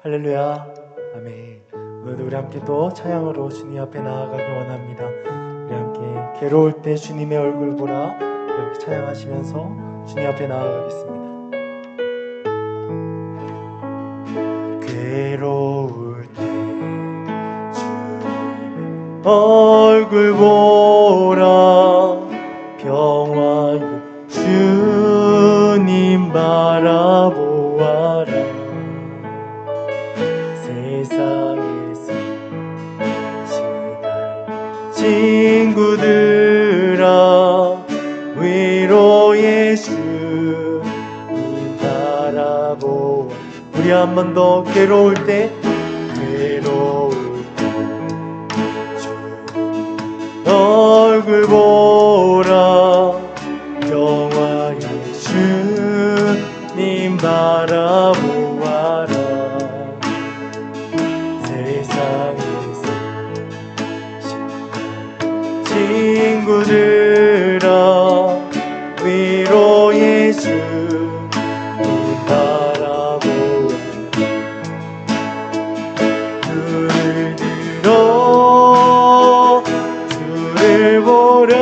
할렐루야. 아멘. 오늘도 우리 함께 또 찬양으로 주님 앞에 나아가기 원합니다. 우리 함께 괴로울 때 주님의 얼굴 보라 이렇게 찬양하시면서 주님 앞에 나아가겠습니다. 괴로울 때 주님의 얼굴 보라 평화의 주님 바라보아라. 세상에서 지날 친구들아 위로의 주님 바라보아. 우리 한 번 더 괴로울 때 주님 얼굴 보라 영화의 주님 바라보아라. 세상에서 친구들아 위로의 주님 바라보아. 눈을 들어 주를 보라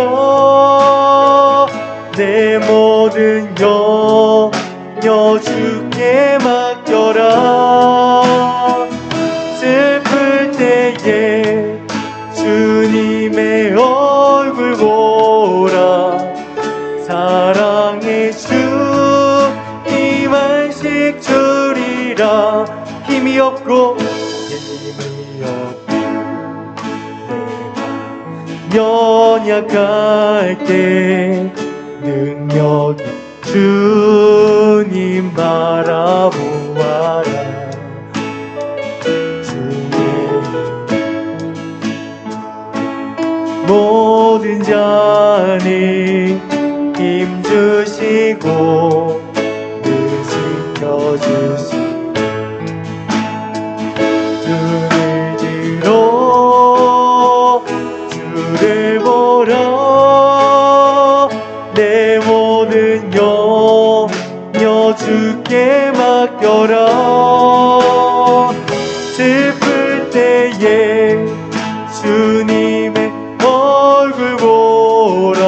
내 모든 염려 주께 맡겨라. 슬플 때에 주님의 얼굴 보라 사랑의 주님 안식 주리라. 힘이 없고 연약할 때 능력이 주님 바라보아라. 주의 모든 자니 힘주시고 늘 지켜주시고 눈을 들어 주를 보라 내 모든 염려 주께 맡겨라. 슬플 때에 주님의 얼굴 보라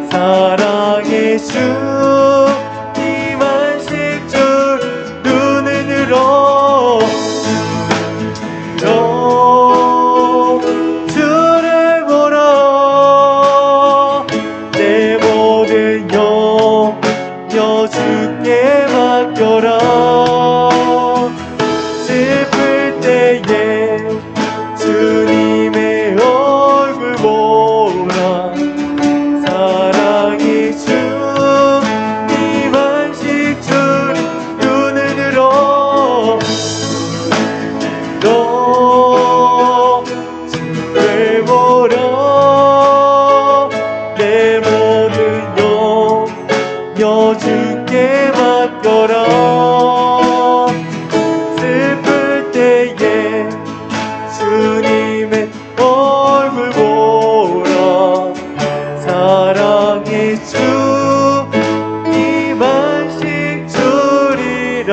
사랑의 주님 안식 주. 눈을 들어 주를 보라 내 모든 염려 주께 맡겨라. 슬플 때에 주님의 얼굴 보라 사랑의 주님 안식 주리. 눈을 들어 주를 보라 내 모든 염려 주께 맡겨라. 슬플 때에 주님의 얼굴 보라 사랑의 주님 안식 주리라.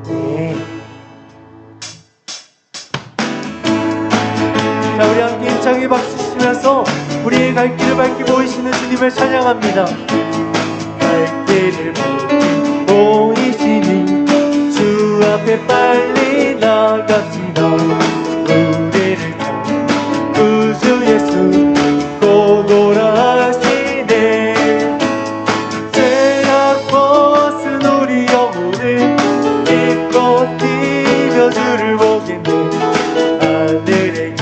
네. 자, 우리 함께 힘차게 박수 치면서 우리의 갈 길을 밝히 보이시는 주님을 찬양합니다. 갈 길을 밝히 보이시니 주 앞에 빨리 나갑시다. 우리를 향해 구주 예수 고고라 하시네. 죄악 벗은 우리 영혼을 기껏 뛰며 주를 보겠네. 하늘에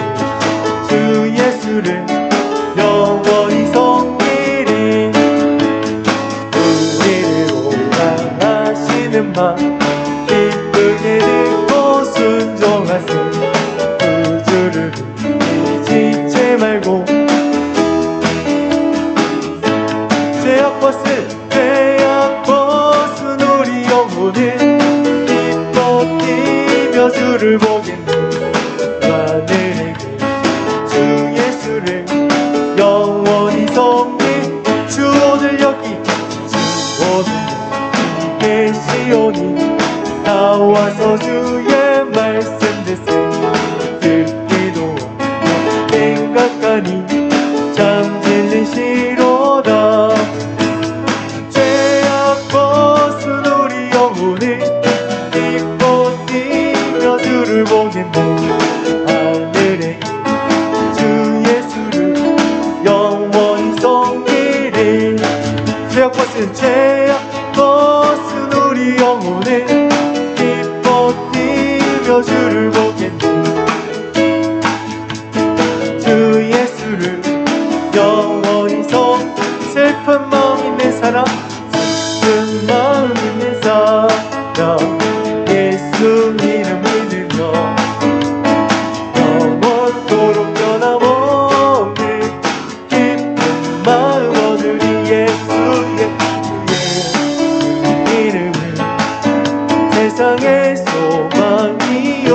주 예수를 영원히 섬기리. 우리를 오랑하시는 마 기쁘게 듣고 순종하세. 구주를 잊지 말고 죄악 벗은 우리 영혼을 기뻐 뛰며 주를 보겠네. 하늘에 주 예수를 영원히 섬기. 주 오늘 여기 주 오늘 여기 계시오니 나와서 주의 말씀 듣기도 생각하니 참 진리시로다. 죄악 벗은 우리 영혼을 기뻐 뛰며 주를 보겠네. 하늘에 주 예수를 영원히 섬기리. 죄악 벗은 우리 영혼을 기뻐 뛰며 주를 보겠네. 주 예수를 영원히 슬픈 마음 있는 사람, 슬픈 마음 있는 사람, 예수 이름 믿으며 영원토록 변함없는 기쁜 마음 얻으리. 예수의 이름은 세상의 소망이요.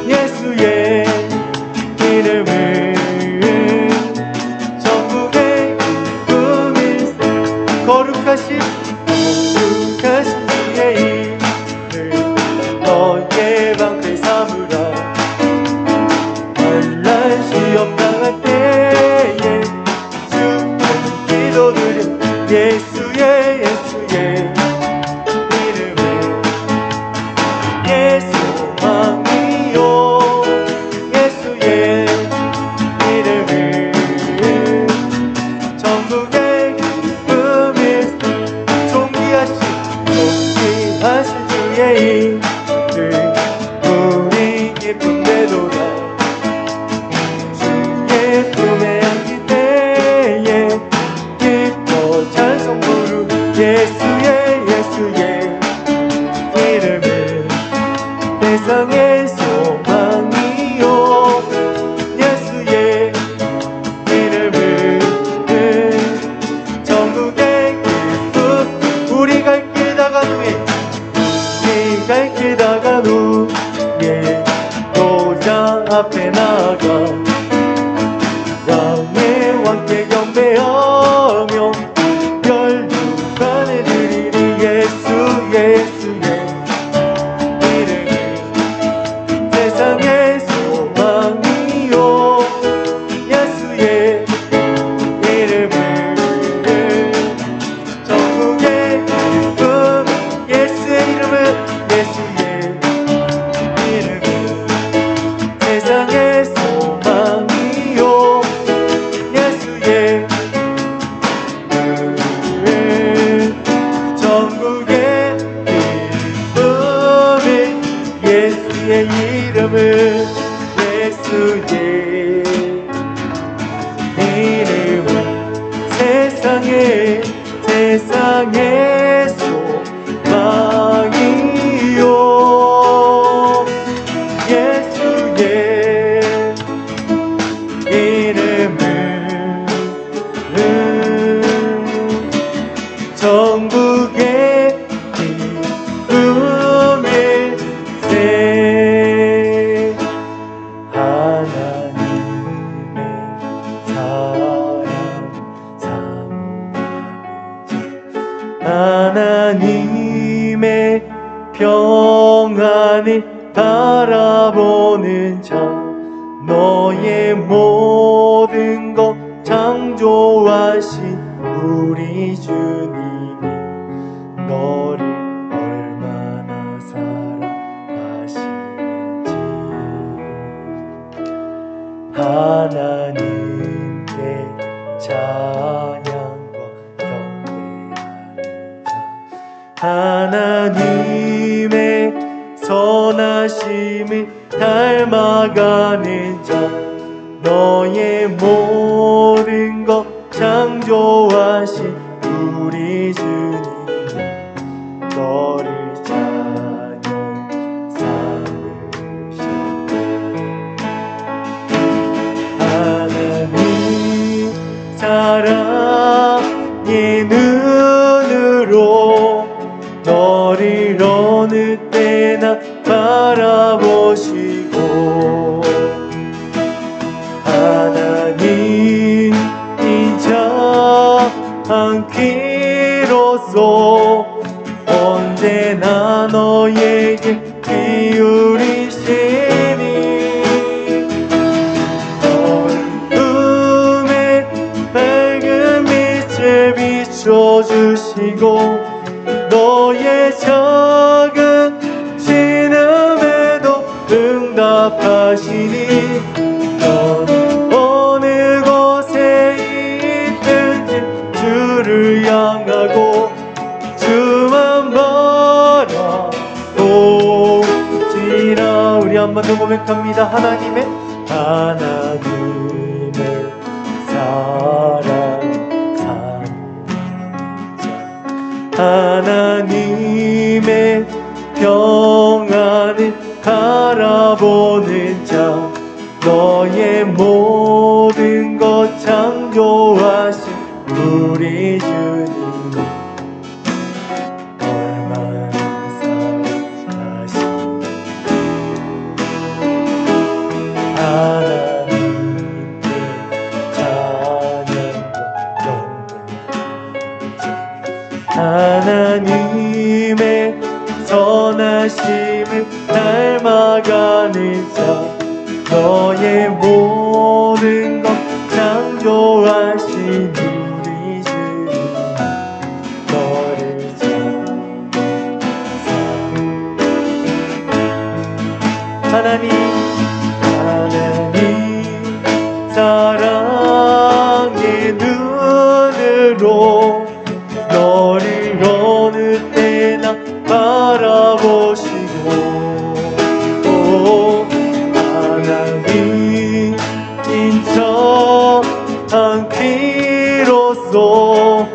예수의 이름은 전국의 기쁨일세. 거룩하신 주의 이름을 너의 방패 삼으라. 환난 시험 당할 때에 주님 기도드려. 예수의 이름은 소망이요. 예수의 이름은 전국의 기쁨일. 존귀하신 주의 이름 우리 기쁨되도다. 주의 품에 안길 때에 기뻐 찬송 부르. 예수의 이름은 세상의 소망이요. 예수의 이름은 전국의 기쁨. 우리 갈 길 다간 후에 갈 길 다간 후에 도장 앞에 나가 왕의 왕께 경배하며 열두간을 드리리. 예수의 이름은 세상의 소망이요. 예수의 이름은 전국의 기쁨. 예수의 이름은 세상의 소망이요. 예수의 전국의 기쁨이. 예수의 이름은 세상의 소망이요. 예수의 이름은 전국의 기쁨일세. 하나님의 사랑 하나님의 평안을 바라보는 자, 너의 모든 것 창조하신 우리 주님이 너를 얼마나 사랑하시는지. 하나님께 찬양과 경배하는 자, 하나님의 선하심을 닮아가는 자, 너의 모든 것 창조하신 우리 주님 너를 찬양 삼으시네. 하나님 사랑의 눈으로 너를 어느 때나 바라보시고, 하나님 인자 않기로써 언제나 너 나에게 기울이시니 어둠에 밝은 빛을 비춰주시고 너의 작은 신음에도 응답하시니 넌 어느 곳에 있든지 주를 향하고 주만 바라보지라. 우리 한 번 더 고백합니다. 하나님의 하나님의 평안을 바라보는 자 너의 모든 것 창조하신 우리 주님 얼마나 사랑하시니 하나님께 찬양과 영광 하나님의 선하심을 닮아가는 자 너의 모든 것 창조하신 우리 주님 너를 하나님 사랑의 눈으로 너를 어느 때나 바라보시고 하나님 인정한 피로써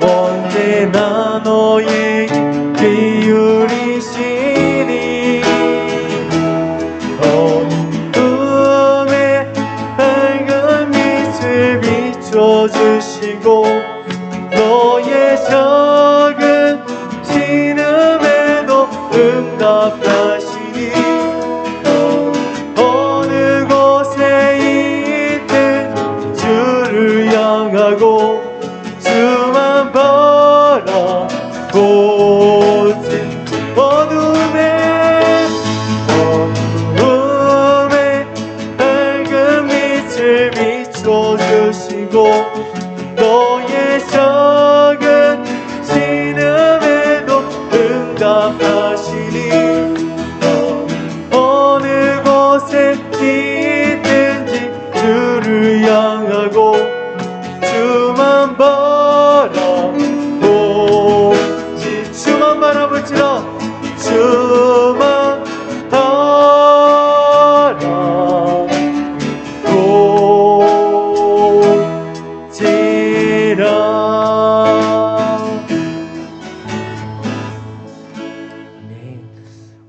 언제나 너에게 기울이시니 어둠에 밝은 빛을 비춰주시고 너의 작은 신음에도 응답하시니 어느 곳에 있든 주를 향하고 주만 바라보지 어둠에 밝은 빛을 비춰주시고 너의 작은 신음에도 응답하시니 어느 곳에 있든지 주를 향하고 주만 바라볼지라 주만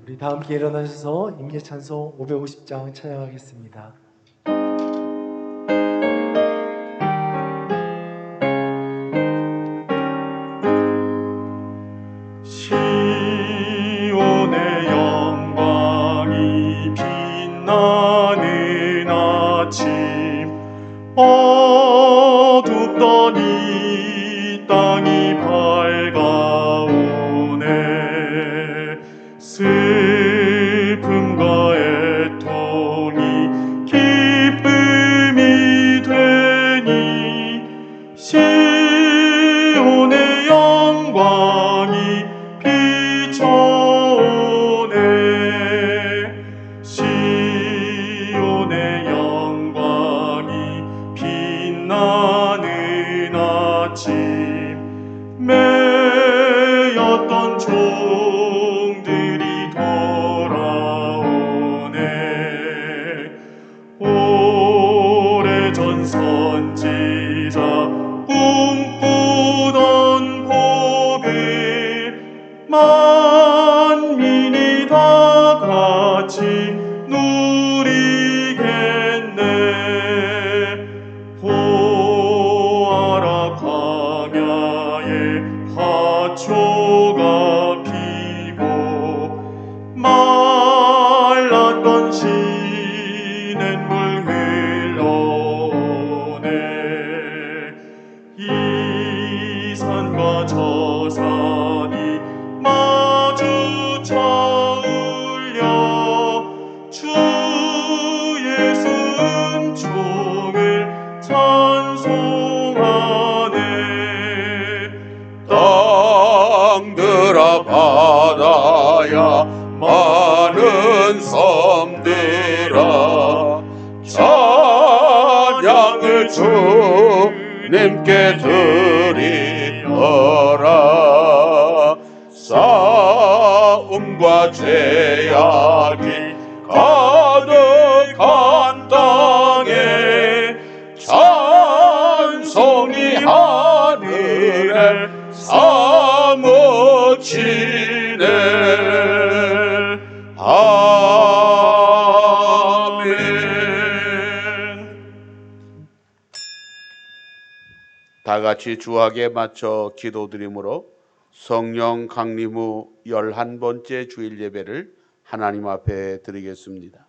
우리 다 함께 일어나셔서 임예찬송 550장 찬양하겠습니다. 시온의 영광이 빛나는 아침 어둡던 이 땅이 밝아오네 슬픔과 애통이 기쁨이 되니 시온의 영광이 비춰오네 시온의 영광이 빛나는 아침 매였던 종들이 돌아오네 오래전 선지자 꿈꾸던 복을 만민이 다 같이 누리겠네 보아라 광야에 화초가 피고 말랐던 시냇물 흘러오네 이 산과 저 산이 마주 차오네 성들아 바다야 많은 섬들아 찬양을 주님께 드리어라. 싸움과 제약이 가득한 땅에 찬송이 하늘에 사무치네. 아멘. 다 같이 주악에 맞춰 기도드림으로 성령 강림 후 11번째 주일 예배를 하나님 앞에 드리겠습니다.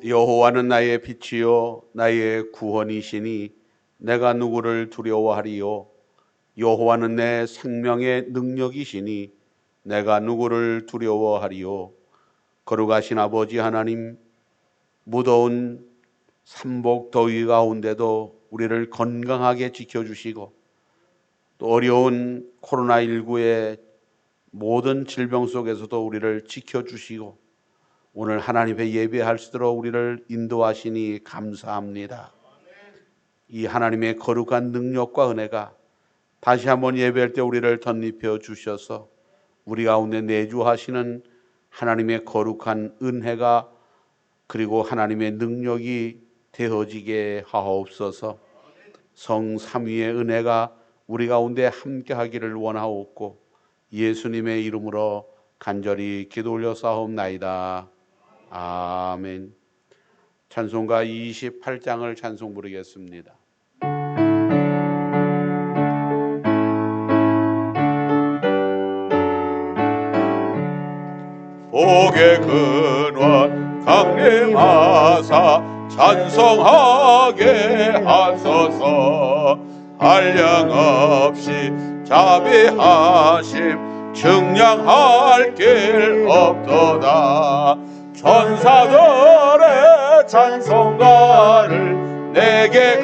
여호와는 나의 빛이요 나의 구원이시니 내가 누구를 두려워하리요. 여호와는 내 생명의 능력이시니 내가 누구를 두려워하리요. 거룩하신 아버지 하나님, 무더운 삼복 더위 가운데도 우리를 건강하게 지켜주시고 또 어려운 코로나19의 모든 질병 속에서도 우리를 지켜주시고 오늘 하나님의 예배할 수 있도록 우리를 인도하시니 감사합니다. 이 하나님의 거룩한 능력과 은혜가 다시 한번 예배할 때 우리를 덧입혀 주셔서 우리 가운데 내주하시는 하나님의 거룩한 은혜가 그리고 하나님의 능력이 되어지게 하옵소서. 성삼위의 은혜가 우리 가운데 함께하기를 원하옵고 예수님의 이름으로 간절히 기도 올려사옵나이다. 아멘. 찬송가 28장을 찬송 부르겠습니다. 복의 근원 강림하사 찬송하게 하소서. 한량없이 자비하심 증량할 길 없도다. 천사들의 찬송가를 내게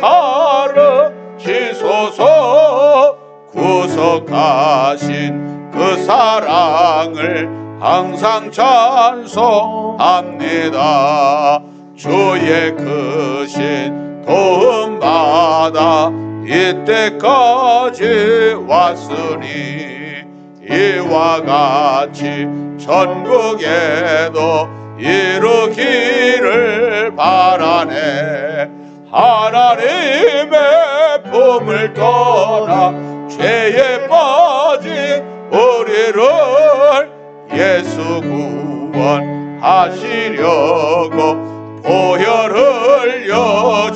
가르치소서. 구속하신 그 사랑을 항상 찬송합니다. 주의 크신 도움받아 이때까지 왔으니 이와 같이 전국에도 이루기를 바라네. 하나님의 품을 떠나 죄에 빠진 우리를 예수 구원하시려고 보혈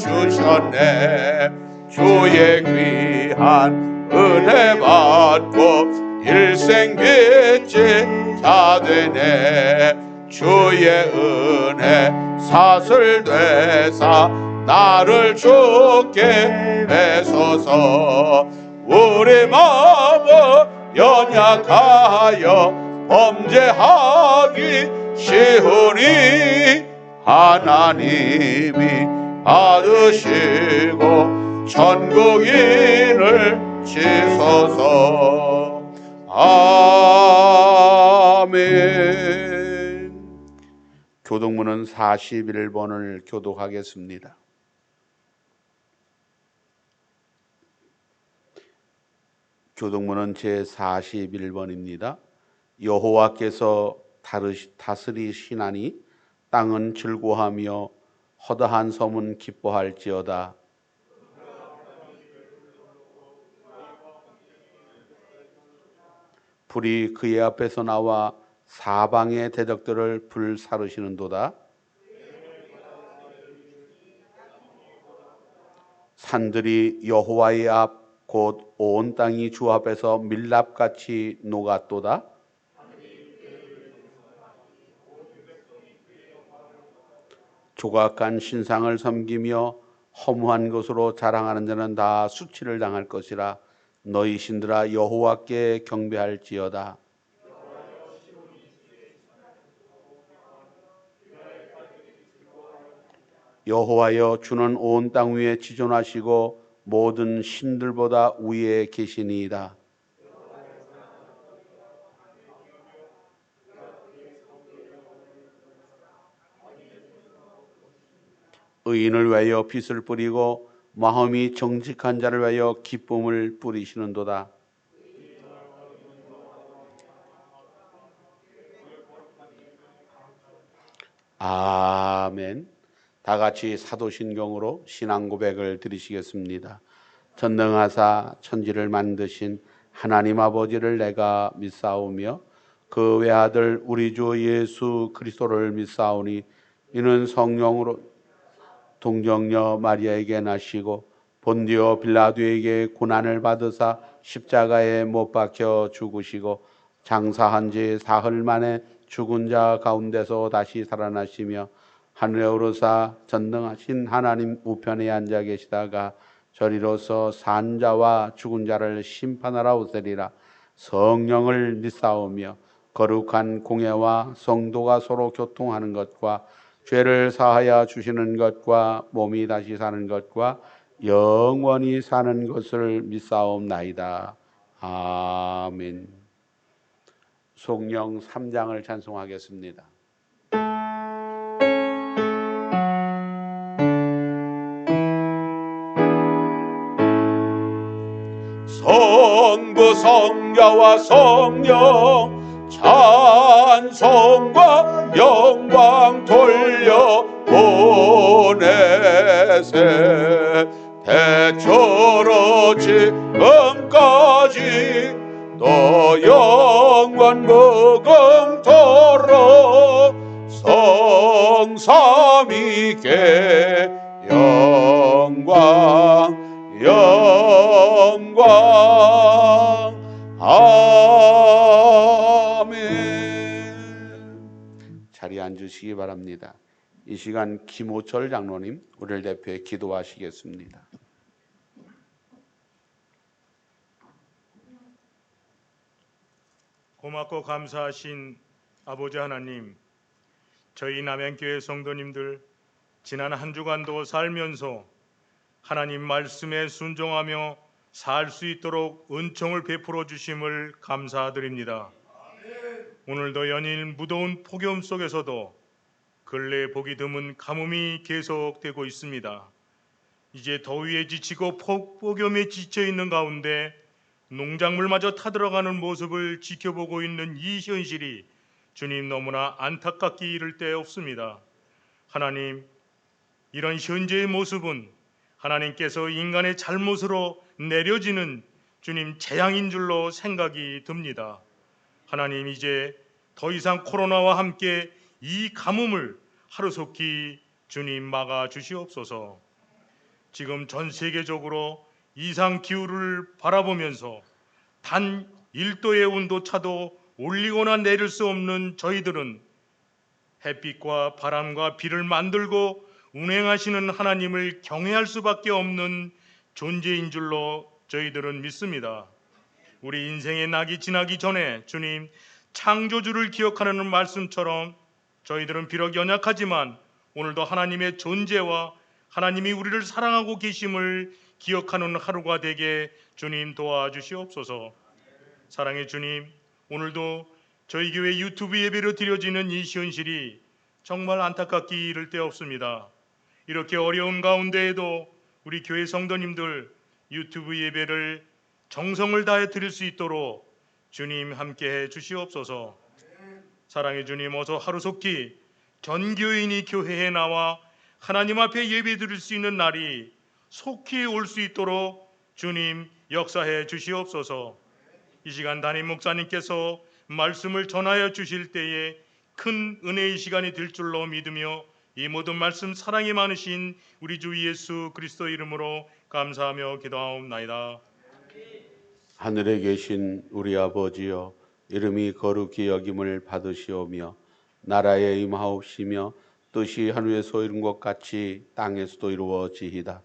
흘려주셨네. 주의 귀한 은혜 받고 일생 빚진 자 되네. 주의 은혜 사슬되사 나를 주께 매소서. 우리 마음은 연약하여 범죄하기 쉬우니 하나님이 받으시고 천국인을 치소서. 아멘. 교독문은 41번을 교독하겠습니다. 교독문은 제41번입니다. 여호와께서 다스리시나니 땅은 즐거하며 허다한 섬은 기뻐할지어다. 불이 그의 앞에서 나와 사방의 대적들을 불사르시는도다. 산들이 여호와의 앞 곧 온 땅이 주 앞에서 밀랍같이 녹았도다. 조각간 신상을 섬기며 허무한 것으로 자랑하는 자는 다 수치를 당할 것이라. 너희 신들아 여호와께 경배할지어다. 여호와여 주는 온 땅 위에 지존하시고 모든 신들보다 위에 계시니이다. 의인을 위하여 빛을 뿌리고 마음이 정직한 자를 위하여 기쁨을 뿌리시는도다. 아멘. 다 같이 사도신경으로 신앙 고백을 드리시겠습니다. 전능하사 천지를 만드신 하나님 아버지를 내가 믿사오며 그 외아들 우리 주 예수 그리스도를 믿사오니 이는 성령으로 동정녀 마리아에게 나시고 본디오 빌라도에게 고난을 받으사 십자가에 못 박혀 죽으시고 장사한 지 사흘 만에 죽은 자 가운데서 다시 살아나시며 하늘에 오르사 전능하신 하나님 우편에 앉아 계시다가 저리로서 산 자와 죽은 자를 심판하러 오시리라. 성령을 믿사오며 거룩한 공예와 성도가 서로 교통하는 것과 죄를 사하여 주시는 것과 몸이 다시 사는 것과 영원히 사는 것을 믿사옵나이다. 아멘. 송영 3장을 찬송하겠습니다. 성부 성자와 성령 찬송과 영광 돌려 보내세. 대처로 지금까지 또 영원 무궁토록 성삼위께 영광 영광. 아멘. 자리에 앉으시기 바랍니다. 이 시간 김호철 장로님 우리를 대표해 기도하시겠습니다. 고맙고 감사하신 아버지 하나님, 저희 남양교회 성도님들 지난 한 주간도 살면서 하나님 말씀에 순종하며 살 수 있도록 은총을 베풀어 주심을 감사드립니다. 오늘도 연일 무더운 폭염 속에서도 근래 보기 드문 가뭄이 계속되고 있습니다. 이제 더위에 지치고 폭염에 지쳐 있는 가운데 농작물마저 타들어가는 모습을 지켜보고 있는 이 현실이 주님 너무나 안타깝기 이를 데 없습니다. 하나님, 이런 현재의 모습은 하나님께서 인간의 잘못으로 내려지는 주님 재앙인 줄로 생각이 듭니다. 하나님, 이제 더 이상 코로나와 함께 이 가뭄을 하루속히 주님 막아 주시옵소서. 지금 전 세계적으로 이상 기후를 바라보면서 단 1도의 온도차도 올리거나 내릴 수 없는 저희들은 햇빛과 바람과 비를 만들고 운행하시는 하나님을 경외할 수밖에 없는 존재인 줄로 저희들은 믿습니다. 우리 인생의 낙이 지나기 전에 주님 창조주를 기억하는 말씀처럼 저희들은 비록 연약하지만 오늘도 하나님의 존재와 하나님이 우리를 사랑하고 계심을 기억하는 하루가 되게 주님 도와주시옵소서. 사랑의 주님, 오늘도 저희 교회 유튜브 예배로 드려지는 이 현실이 정말 안타깝기 이를 데 없습니다. 이렇게 어려운 가운데에도 우리 교회 성도님들 유튜브 예배를 정성을 다해 드릴 수 있도록 주님 함께해 주시옵소서. 사랑의 주님, 어서 하루속히 전 교인이 교회에 나와 하나님 앞에 예배 드릴 수 있는 날이 속히 올 수 있도록 주님 역사해 주시옵소서. 이 시간 담임 목사님께서 말씀을 전하여 주실 때에 큰 은혜의 시간이 될 줄로 믿으며 이 모든 말씀 사랑이 많으신 우리 주 예수 그리스도 이름으로 감사하며 기도하옵나이다. 하늘에 계신 우리 아버지여, 이름이 거룩히 여김을 받으시오며 나라에 임하옵시며 뜻이 하늘에서 이룬 것 같이 땅에서도 이루어지이다.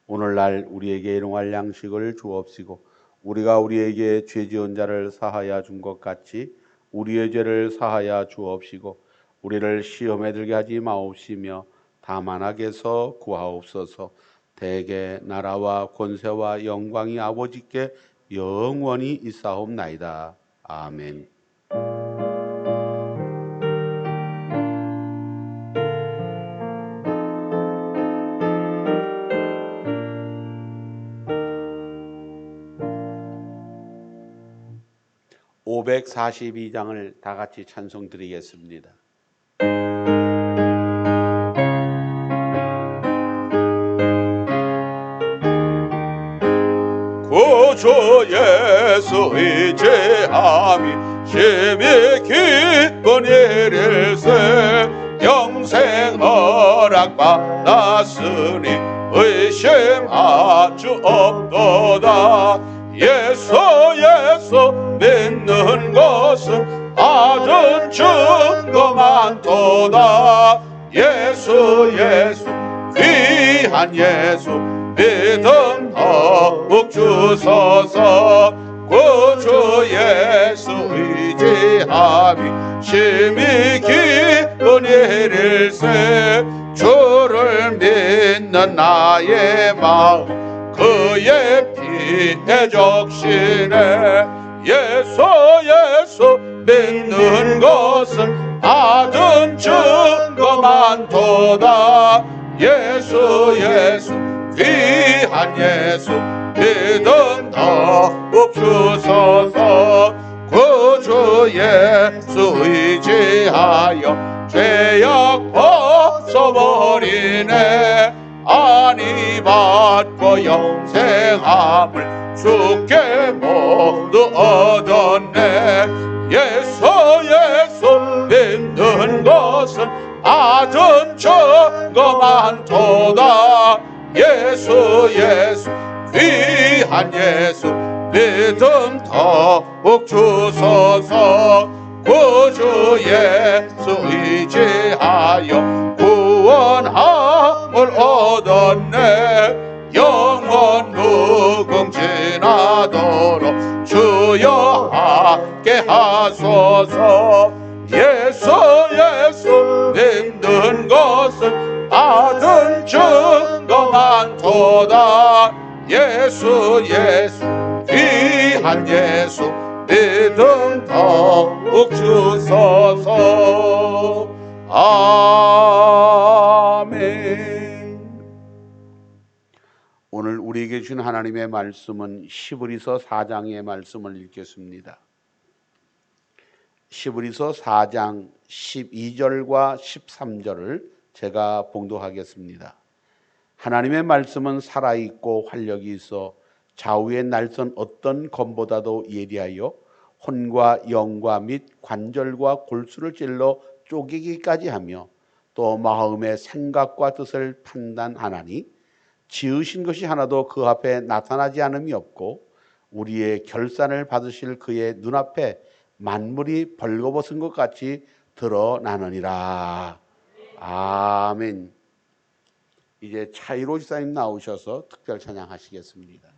오늘날 우리에게 일용할 양식을 주옵시고 우리가 우리에게 죄 지은 자를 사하여 준 것 같이 우리의 죄를 사하여 주옵시고 우리를 시험에 들게 하지 마옵시며 다만 악에서 구하옵소서. 대개 나라와 권세와 영광이 아버지께 영원히 있사옵나이다. 아멘. (542장을) 다 같이 찬송 드리겠습니다. 구주 예수 의지함이 심히 기쁜 일일세. 영생 허락 받았으니 의심할 수 없도다. 예수 믿는 것은 아주 증거 많도다. 예수 귀한 예수 믿음 더욱 주소서. 구주 예수 의지함이 심히 기쁜 일일세. 주를 믿는 나의 마음 그의 피에 적시네. 예수 믿는 것은 아둔 증거 많도다. 예수 귀한 예수 믿음 더욱 주소서. 구주 예수 의지하여 죄악 벗어버리네. 안위 받고 영생함을 주께 모두 얻었네. 예수 믿는 것은 아둔 증거 많도다. 예수 귀한 예수 믿음 더욱 주소서. 구주 예수 의지하여 구원함을 얻었네. 영원 무궁지나도록 주여 함께 하소서. 예수 믿는 것은 아둔 증거 많도다. 예수 귀한 예수 믿음 더욱 주소서. 아멘. 오늘 우리에게 주신 하나님의 말씀은 시브리서 4장의 말씀을 읽겠습니다. 시브리서 4장 12절과 13절을 제가 봉독하겠습니다. 하나님의 말씀은 살아있고 활력이 있어 좌우의 날선 어떤 검보다도 예리하여 혼과 영과 및 관절과 골수를 찔러 쪼개기까지 하며 또 마음의 생각과 뜻을 판단하나니 지으신 것이 하나도 그 앞에 나타나지 않음이 없고 우리의 결산을 받으실 그의 눈앞에 만물이 벌거벗은 것 같이 드러나느니라. 아멘. 이제 차이로 집사님 나오셔서 특별 찬양하시겠습니다.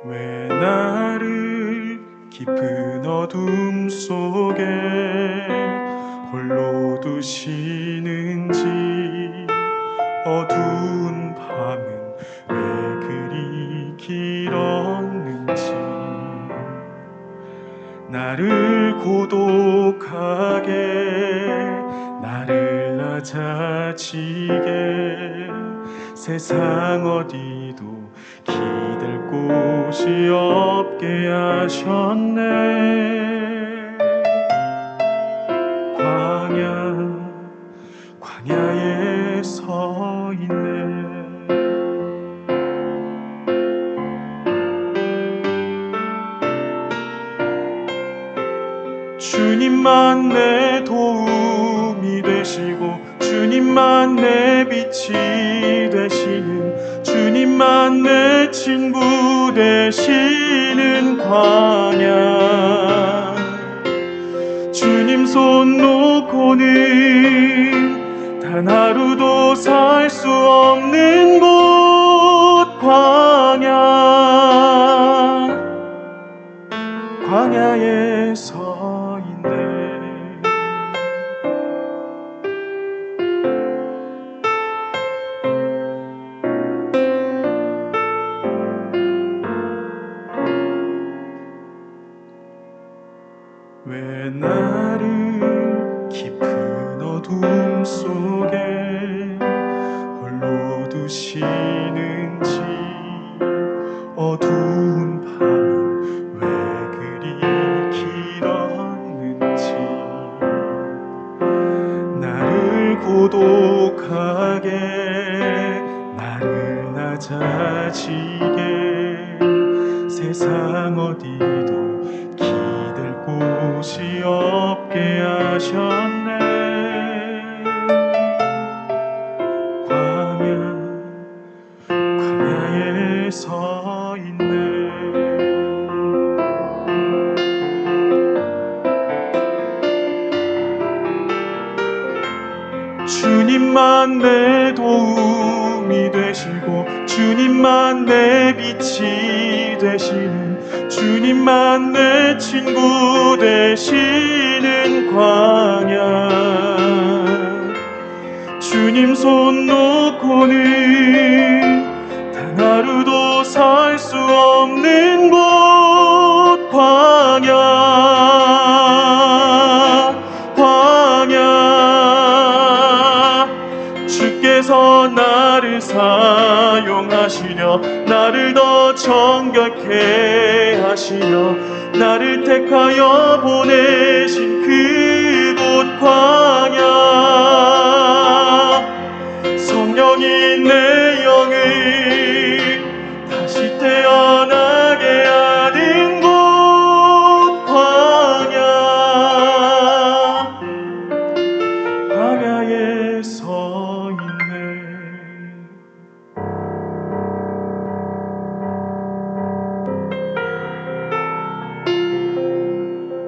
왜 나를 깊은 어둠 속에 홀로 두시는지, 어두운 밤은 왜 그리 길었는지, 나를 고독하게, 나를 낮아지게, 세상 어디도 기댈 곳이 없게 하셨네. 광야에 서 주님만 내 도움이 되시고 주님만 내 빛이 되시는 주님만 내 친구 되시는 광야 주님 손 놓고는 단 하루도 살 수 없는 곳 광야에 서 있네 왜 나를 깊은 어둠 속에 홀로 두시는지 어두운 밤은 왜 그리 길었는지 나를 고독하게 나를 낮아지게 세상 어디도 기댈 곳이 없게 하셨네 광야에 서 있네 주님만 내 도움이 되시고 주님만 내 빛이 되시는 주님만 내 친구 되시는 광야 주님 손 놓고는 단 하루도 살 수 없는 곳 광야 주께서 나를 사용하시려 나를 더 정결케 하시려 나를 택하여 보내신 그곳 광야 성령이 내 영을 다시 태어나게 하는 곳 광야에 서 있네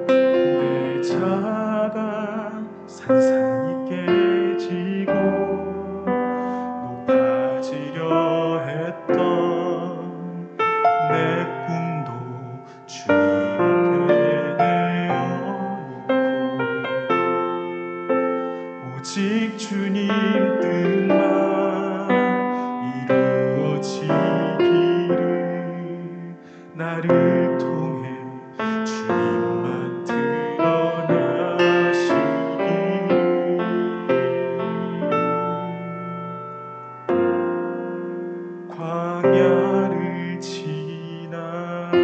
내 자가 산산이 깨지고 높아지려 했던 내 꿈도 주님 앞에 내어놓고 오직 주님 뜻만 이루어지기를 나를 통해 주님만 드러나시기를 광야를 지나며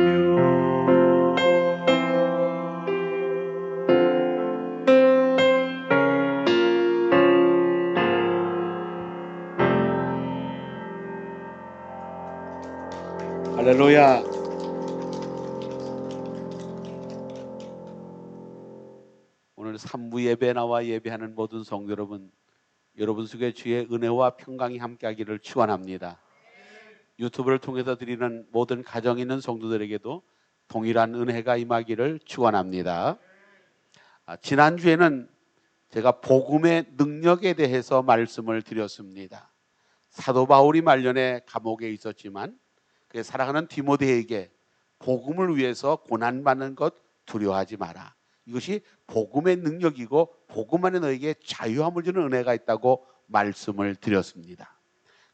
할렐루야. 오늘 3부 예배 나와 예배하는 모든 성도 여러분, 여러분 속에 주의 은혜와 평강이 함께하기를 축원합니다. 유튜브를 통해서 드리는 모든 가정 있는 성도들에게도 동일한 은혜가 임하기를 축원합니다. 지난주에는 제가 복음의 능력에 대해서 말씀을 드렸습니다. 사도 바울이 말년에 감옥에 있었지만 그 사랑하는 디모데에게 복음을 위해서 고난받는 것 두려워하지 마라. 이것이 복음의 능력이고 복음 안에 너에게 자유함을 주는 은혜가 있다고 말씀을 드렸습니다.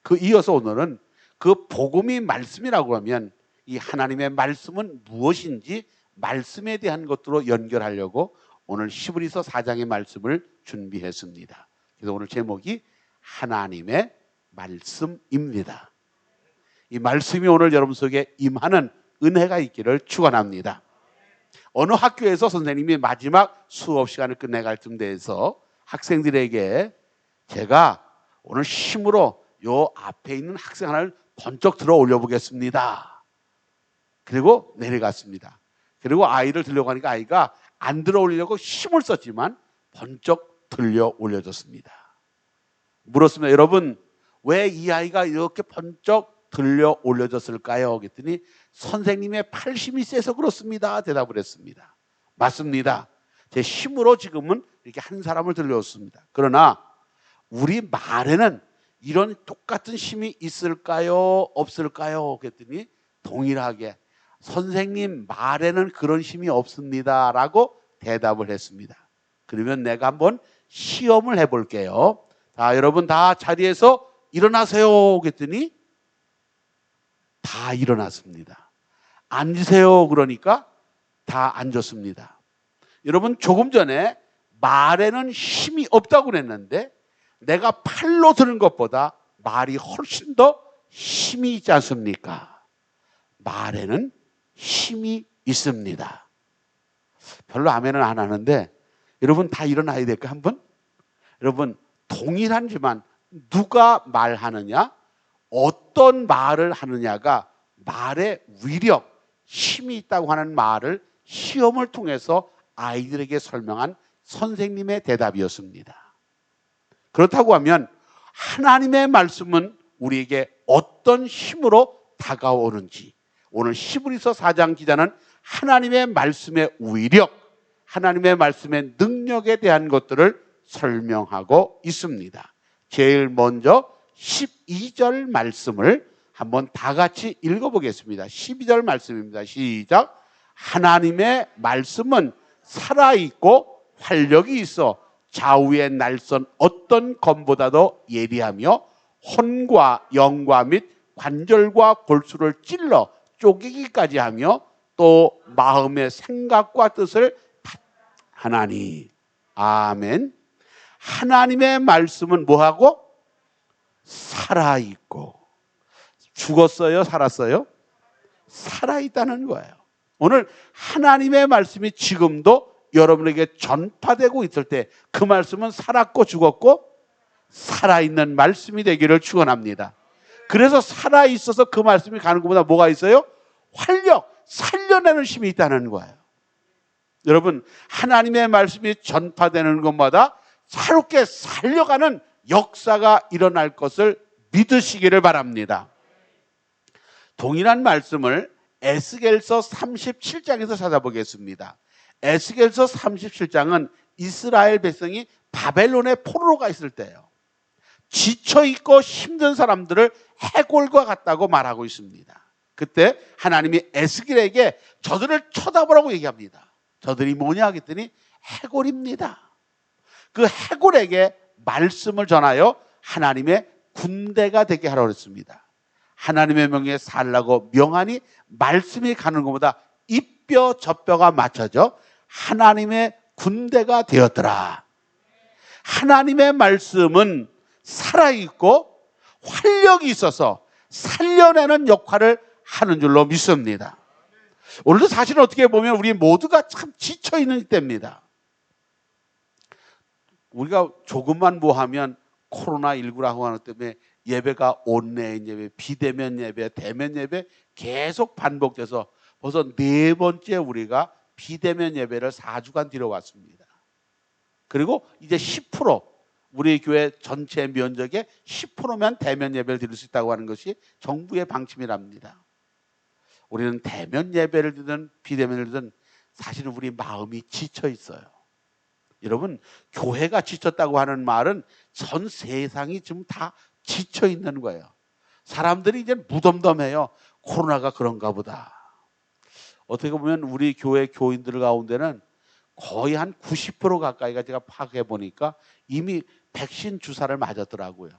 그 이어서 오늘은 그 복음이 말씀이라고 하면 이 하나님의 말씀은 무엇인지 말씀에 대한 것들로 연결하려고 오늘 히브리서 4장의 말씀을 준비했습니다. 그래서 오늘 제목이 하나님의 말씀입니다. 이 말씀이 오늘 여러분 속에 임하는 은혜가 있기를 축원합니다. 어느 학교에서 선생님이 마지막 수업 시간을 끝내갈 쯤 돼서 학생들에게 제가 오늘 힘으로 요 앞에 있는 학생 하나를 번쩍 들어 올려보겠습니다. 그리고 내려갔습니다. 그리고 아이를 들려고 하니까 아이가 안 들어 올리려고 힘을 썼지만 번쩍 들려 올려졌습니다. 물었습니다. 여러분, 왜 이 아이가 이렇게 번쩍 들려 올려졌을까요? 그랬더니 선생님의 팔심이 세서 그렇습니다. 대답을 했습니다. 맞습니다. 제 힘으로 지금은 이렇게 한 사람을 들려왔습니다. 그러나 우리 말에는 이런 똑같은 힘이 있을까요? 없을까요? 그랬더니 동일하게 선생님 말에는 그런 힘이 없습니다 라고 대답을 했습니다. 그러면 내가 한번 시험을 해볼게요. 자, 여러분 다 자리에서 일어나세요 그랬더니 다 일어났습니다. 앉으세요 그러니까 다 앉았습니다. 여러분 조금 전에 말에는 힘이 없다고 그랬는데 내가 팔로 드는 것보다 말이 훨씬 더 힘이 있지 않습니까? 말에는 힘이 있습니다. 별로 아멘은 안 하는데 여러분 다 일어나야 될까 한번? 여러분 동일하지만 누가 말하느냐, 어떤 말을 하느냐가 말의 위력, 힘이 있다고 하는 말을 시험을 통해서 아이들에게 설명한 선생님의 대답이었습니다. 그렇다고 하면 하나님의 말씀은 우리에게 어떤 힘으로 다가오는지, 오늘 히브리서 4장 기자는 하나님의 말씀의 위력, 하나님의 말씀의 능력에 대한 것들을 설명하고 있습니다. 제일 먼저 12절 말씀을 한번 다 같이 읽어보겠습니다. 12절 말씀입니다. 시작. 하나님의 말씀은 살아있고 활력이 있어 좌우의 날선 어떤 검보다도 예리하며 혼과 영과 및 관절과 골수를 찔러 쪼개기까지 하며 또 마음의 생각과 뜻을 하나니. 아멘. 하나님의 말씀은 뭐하고? 살아있고. 죽었어요? 살았어요? 살아있다는 거예요. 오늘 하나님의 말씀이 지금도 여러분에게 전파되고 있을 때 그 말씀은 살았고 죽었고 살아있는 말씀이 되기를 축원합니다. 그래서 살아있어서 그 말씀이 가는 것보다 뭐가 있어요? 활력, 살려내는 힘이 있다는 거예요. 여러분 하나님의 말씀이 전파되는 것마다 새롭게 살려가는 역사가 일어날 것을 믿으시기를 바랍니다. 동일한 말씀을 에스겔서 37장에서 찾아보겠습니다. 에스겔서 37장은 이스라엘 백성이 바벨론의 포로가 있을 때예요. 지쳐있고 힘든 사람들을 해골과 같다고 말하고 있습니다. 그때 하나님이 에스겔에게 저들을 쳐다보라고 얘기합니다. 저들이 뭐냐 하겠더니 해골입니다. 그 해골에게 말씀을 전하여 하나님의 군대가 되게 하라고 했습니다. 하나님의 명예에 살라고 명하니 말씀이 가는 것보다 이뼈 저뼈가 맞춰져 하나님의 군대가 되었더라. 하나님의 말씀은 살아있고 활력이 있어서 살려내는 역할을 하는 줄로 믿습니다. 오늘도 사실은 어떻게 보면 우리 모두가 참 지쳐있는 때입니다. 우리가 조금만 뭐 하면 코로나19라고 하는 때문에 예배가 온라인 예배, 비대면 예배, 대면 예배 계속 반복돼서 벌써 4번째 우리가 비대면 예배를 4주간 드려왔습니다. 그리고 이제 10% 우리 교회 전체 면적의 10%면 대면 예배를 드릴 수 있다고 하는 것이 정부의 방침이랍니다. 우리는 대면 예배를 드든 비대면을 드든 사실은 우리 마음이 지쳐 있어요. 여러분 교회가 지쳤다고 하는 말은 전 세상이 지금 다 지쳐 있는 거예요. 사람들이 이제 무덤덤해요. 코로나가 그런가 보다. 어떻게 보면 우리 교회 교인들 가운데는 거의 한 90% 가까이가 제가 파악해 보니까 이미 백신 주사를 맞았더라고요.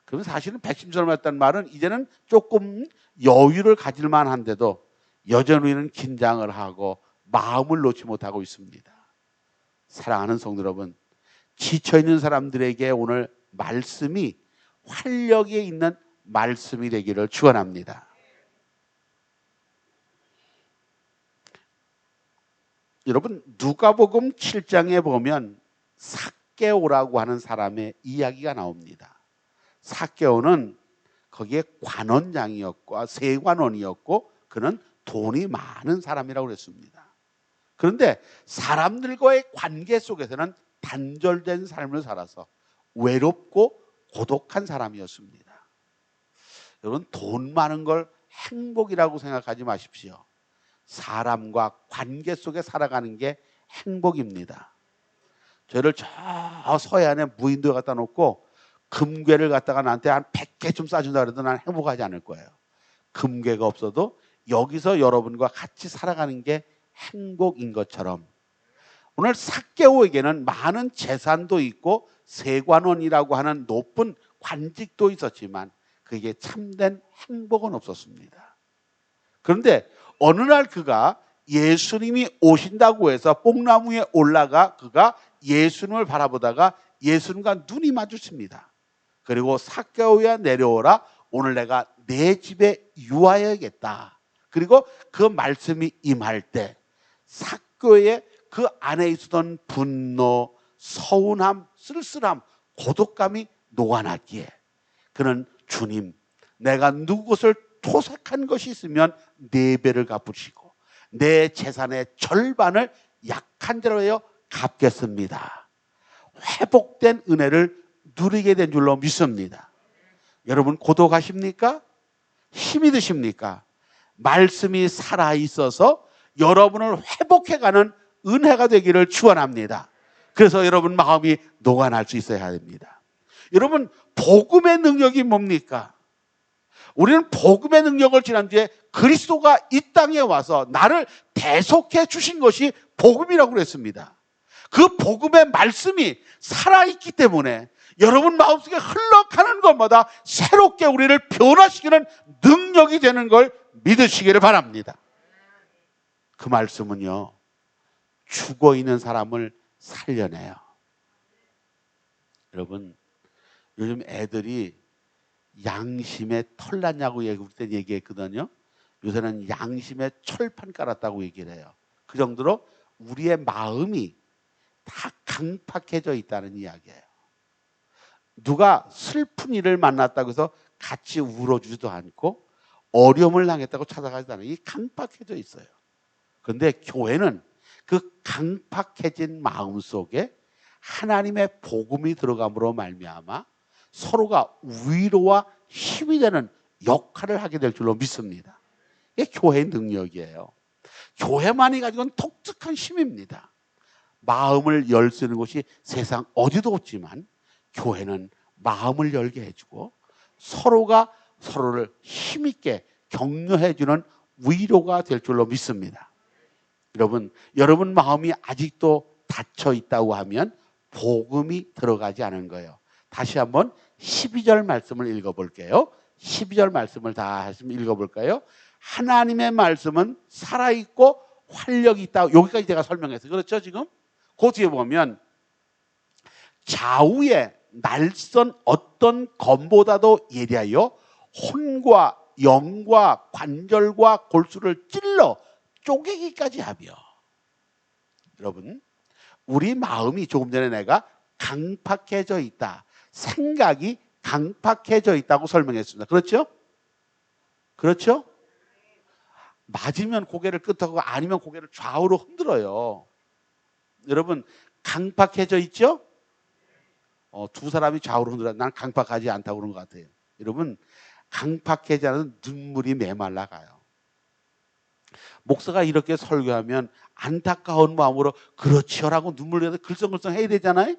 그러면 사실은 백신 주사를 맞았다는 말은 이제는 조금 여유를 가질 만한데도 여전히 우리는 긴장을 하고 마음을 놓지 못하고 있습니다. 사랑하는 성도 여러분, 지쳐있는 사람들에게 오늘 말씀이 활력이 있는 말씀이 되기를 축원합니다. 여러분 누가복음 7장에 보면 삭개오라고 하는 사람의 이야기가 나옵니다. 삭개오는 거기에 관원장이었고 세관원이었고 그는 돈이 많은 사람이라고 그랬습니다. 그런데 사람들과의 관계 속에서는 단절된 삶을 살아서 외롭고 고독한 사람이었습니다. 여러분, 돈 많은 걸 행복이라고 생각하지 마십시오. 사람과 관계 속에 살아가는 게 행복입니다. 저를 저 서해안에 무인도에 갖다 놓고 금괴를 갖다가 나한테 한 100개 좀 싸준다 그래도 난 행복하지 않을 거예요. 금괴가 없어도 여기서 여러분과 같이 살아가는 게 행복인 것처럼 오늘 삭개오에게는 많은 재산도 있고 세관원이라고 하는 높은 관직도 있었지만 그게 참된 행복은 없었습니다. 그런데 어느 날 그가 예수님이 오신다고 해서 뽕나무에 올라가 그가 예수님을 바라보다가 예수님과 눈이 마주칩니다. 그리고 삭개오야 내려오라, 오늘 내가 내 집에 유하여야겠다. 그리고 그 말씀이 임할 때 삭개오의 그 안에 있었던 분노, 서운함, 쓸쓸함, 고독감이 녹아났기에 그는 주님, 내가 누구것을 토색한 것이 있으면 4배를 갚으시고 내 재산의 절반을 약한 자로 하여 갚겠습니다. 회복된 은혜를 누리게 된 줄로 믿습니다. 여러분, 고독하십니까? 힘이 드십니까? 말씀이 살아있어서 여러분을 회복해가는 은혜가 되기를 축원합니다. 그래서 여러분 마음이 녹아날 수 있어야 됩니다. 여러분, 복음의 능력이 뭡니까? 우리는 복음의 능력을 지난주에 그리스도가 이 땅에 와서 나를 대속해 주신 것이 복음이라고 그랬습니다. 그 복음의 말씀이 살아있기 때문에 여러분 마음속에 흘러가는 것마다 새롭게 우리를 변화시키는 능력이 되는 걸 믿으시기를 바랍니다. 그 말씀은요, 죽어있는 사람을 살려내요. 여러분, 요즘 애들이 양심에 털 났냐고 얘기했거든요. 요새는 양심에 철판 깔았다고 얘기를 해요. 그 정도로 우리의 마음이 다 강팍해져 있다는 이야기예요. 누가 슬픈 일을 만났다고 해서 같이 울어주지도 않고 어려움을 당했다고 찾아가지도 않아요. 이 강팍해져 있어요. 그런데 교회는 그 강팍해진 마음 속에 하나님의 복음이 들어감으로 말미암아 서로가 위로와 힘이 되는 역할을 하게 될 줄로 믿습니다. 이게 교회의 능력이에요. 교회만이 가지고 있는 독특한 힘입니다. 마음을 열 수 있는 곳이 세상 어디도 없지만 교회는 마음을 열게 해주고 서로가 서로를 힘있게 격려해주는 위로가 될 줄로 믿습니다. 여러분 마음이 아직도 닫혀 있다고 하면 복음이 들어가지 않은 거예요. 다시 한번 12절 말씀을 읽어볼게요. 12절 말씀을 다 읽어볼까요? 하나님의 말씀은 살아있고 활력이 있다. 여기까지 제가 설명했어요. 그렇죠 지금? 그 뒤에 보면 좌우에 날선 어떤 검보다도 예리하여 혼과 영과 관절과 골수를 찔러 쪼개기까지 하며. 여러분, 우리 마음이 조금 전에 내가 강팍해져 있다, 생각이 강팍해져 있다고 설명했습니다. 그렇죠? 그렇죠? 맞으면 고개를 끄덕하고 아니면 고개를 좌우로 흔들어요. 여러분, 강팍해져 있죠? 두 사람이 좌우로 흔들어. 난 강팍하지 않다고 그런 것 같아요. 여러분, 강팍해지 않은 눈물이 메말라 가요. 목사가 이렇게 설교하면 안타까운 마음으로 그렇지요라고 눈물 내서 글썽글썽 해야 되잖아요.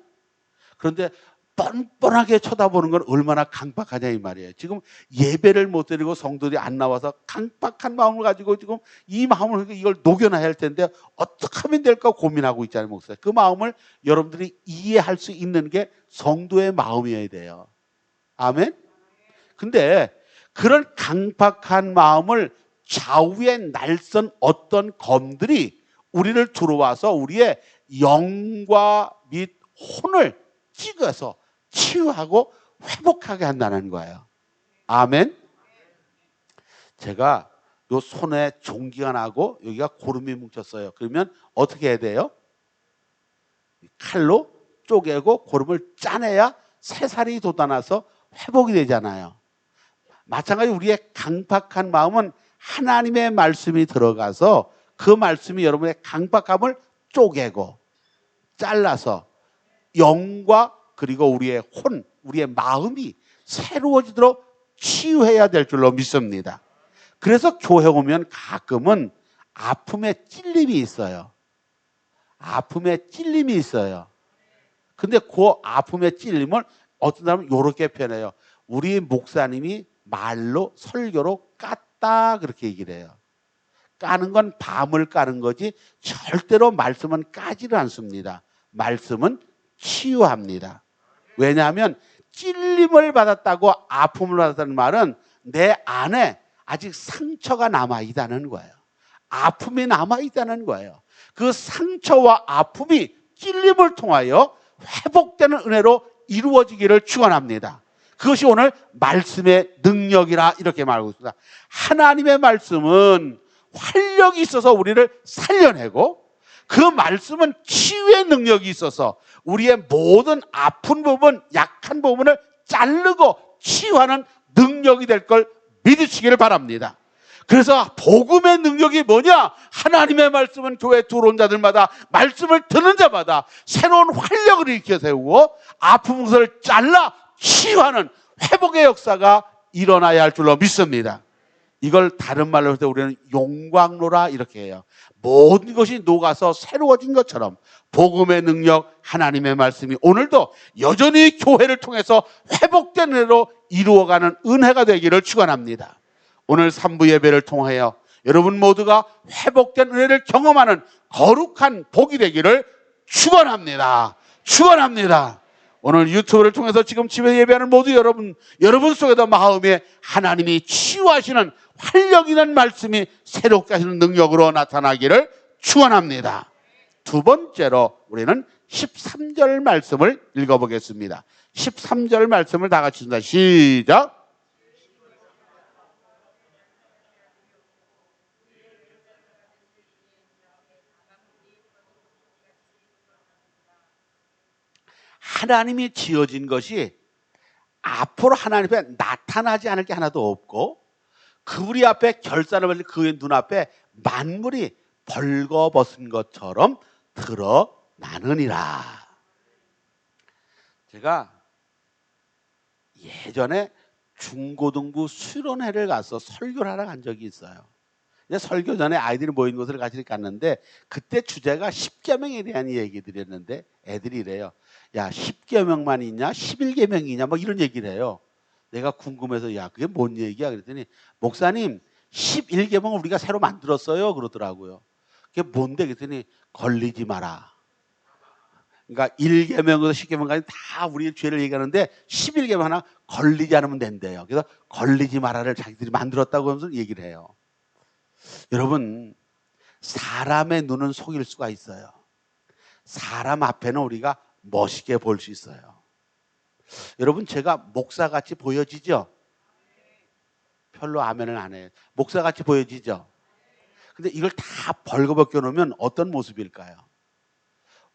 그런데 뻔뻔하게 쳐다보는 건 얼마나 강팍하냐 이 말이에요. 지금 예배를 못 드리고 성도들이 안 나와서 강팍한 마음을 가지고 지금 이 마음을 이걸 녹여놔야 할 텐데 어떻게 하면 될까 고민하고 있잖아요, 목사. 그 마음을 여러분들이 이해할 수 있는 게 성도의 마음이어야 돼요. 아멘. 근데 그런 강팍한 마음을 좌우에 날선 어떤 검들이 우리를 들어와서 우리의 영과 및 혼을 찍어서 치유하고 회복하게 한다는 거예요. 아멘. 제가 요 손에 종기가 나고 여기가 고름이 뭉쳤어요. 그러면 어떻게 해야 돼요? 칼로 쪼개고 고름을 짜내야 새살이 돋아나서 회복이 되잖아요. 마찬가지로 우리의 강팍한 마음은 하나님의 말씀이 들어가서 그 말씀이 여러분의 강박감을 쪼개고 잘라서 영과 그리고 우리의 우리의 마음이 새로워지도록 치유해야 될 줄로 믿습니다. 그래서 교회 오면 가끔은 아픔의 찔림이 있어요. 아픔의 찔림이 있어요. 근데 그 아픔의 찔림을 어떤 사람은 이렇게 표현해요. 우리 목사님이 말로 설교로 깠다 그렇게 얘기를 해요. 까는 건 밤을 까는 거지 절대로 말씀은 까지를 않습니다. 말씀은 치유합니다. 왜냐하면 찔림을 받았다고 아픔을 받았다는 말은 내 안에 아직 상처가 남아있다는 거예요. 아픔이 남아있다는 거예요. 그 상처와 아픔이 찔림을 통하여 회복되는 은혜로 이루어지기를 축원합니다. 그것이 오늘 말씀의 능력이라 이렇게 말하고 있습니다. 하나님의 말씀은 활력이 있어서 우리를 살려내고 그 말씀은 치유의 능력이 있어서 우리의 모든 아픈 부분, 약한 부분을 자르고 치유하는 능력이 될 걸 믿으시기를 바랍니다. 그래서 복음의 능력이 뭐냐? 하나님의 말씀은 교회 들어온 자들마다 말씀을 듣는 자마다 새로운 활력을 일으켜 세우고 아픈 것을 잘라 치유하는 회복의 역사가 일어나야 할 줄로 믿습니다. 이걸 다른 말로 할 때 우리는 용광로라 이렇게 해요. 모든 것이 녹아서 새로워진 것처럼 복음의 능력, 하나님의 말씀이 오늘도 여전히 교회를 통해서 회복된 은혜로 이루어가는 은혜가 되기를 축원합니다. 오늘 3부 예배를 통하여 여러분 모두가 회복된 은혜를 경험하는 거룩한 복이 되기를 축원합니다. 축원합니다. 오늘 유튜브를 통해서 지금 집에 예배하는 모두 여러분 속에도 마음에 하나님이 치유하시는 활력 있는 말씀이 새롭게 하시는 능력으로 나타나기를 축원합니다. 두 번째로 우리는 13절 말씀을 읽어보겠습니다. 13절 말씀을 다 같이 읽습니다. 시작. 하나님이 지어진 것이 앞으로 하나님 앞에 나타나지 않을 게 하나도 없고 그분이 앞에 결산을 받을 그의 눈앞에 만물이 벌거벗은 것처럼 드러나느니라. 제가 예전에 중고등부 수련회를 가서 설교를 하러 간 적이 있어요. 설교 전에 아이들이 모인 곳을 같이 갔는데 그때 주제가 십계명에 대한 얘기들이었는데 애들이 이래요. 야, 10계명만 있냐? 11계명이냐? 뭐 이런 얘기를 해요. 내가 궁금해서 야, 그게 뭔 얘기야? 그랬더니 목사님 11계명을 우리가 새로 만들었어요. 그러더라고요. 그게 뭔데? 그랬더니 걸리지 마라. 그러니까 1계명부터 10계명까지 다 우리의 죄를 얘기하는데 11계명 하나 걸리지 않으면 된대요. 그래서 걸리지 마라를 자기들이 만들었다고 하면서 얘기를 해요. 여러분, 사람의 눈은 속일 수가 있어요. 사람 앞에는 우리가 멋있게 볼 수 있어요. 여러분, 제가 목사같이 보여지죠? 별로 아멘을 안 해요. 목사같이 보여지죠? 근데 이걸 다 벌거벗겨 놓으면 어떤 모습일까요?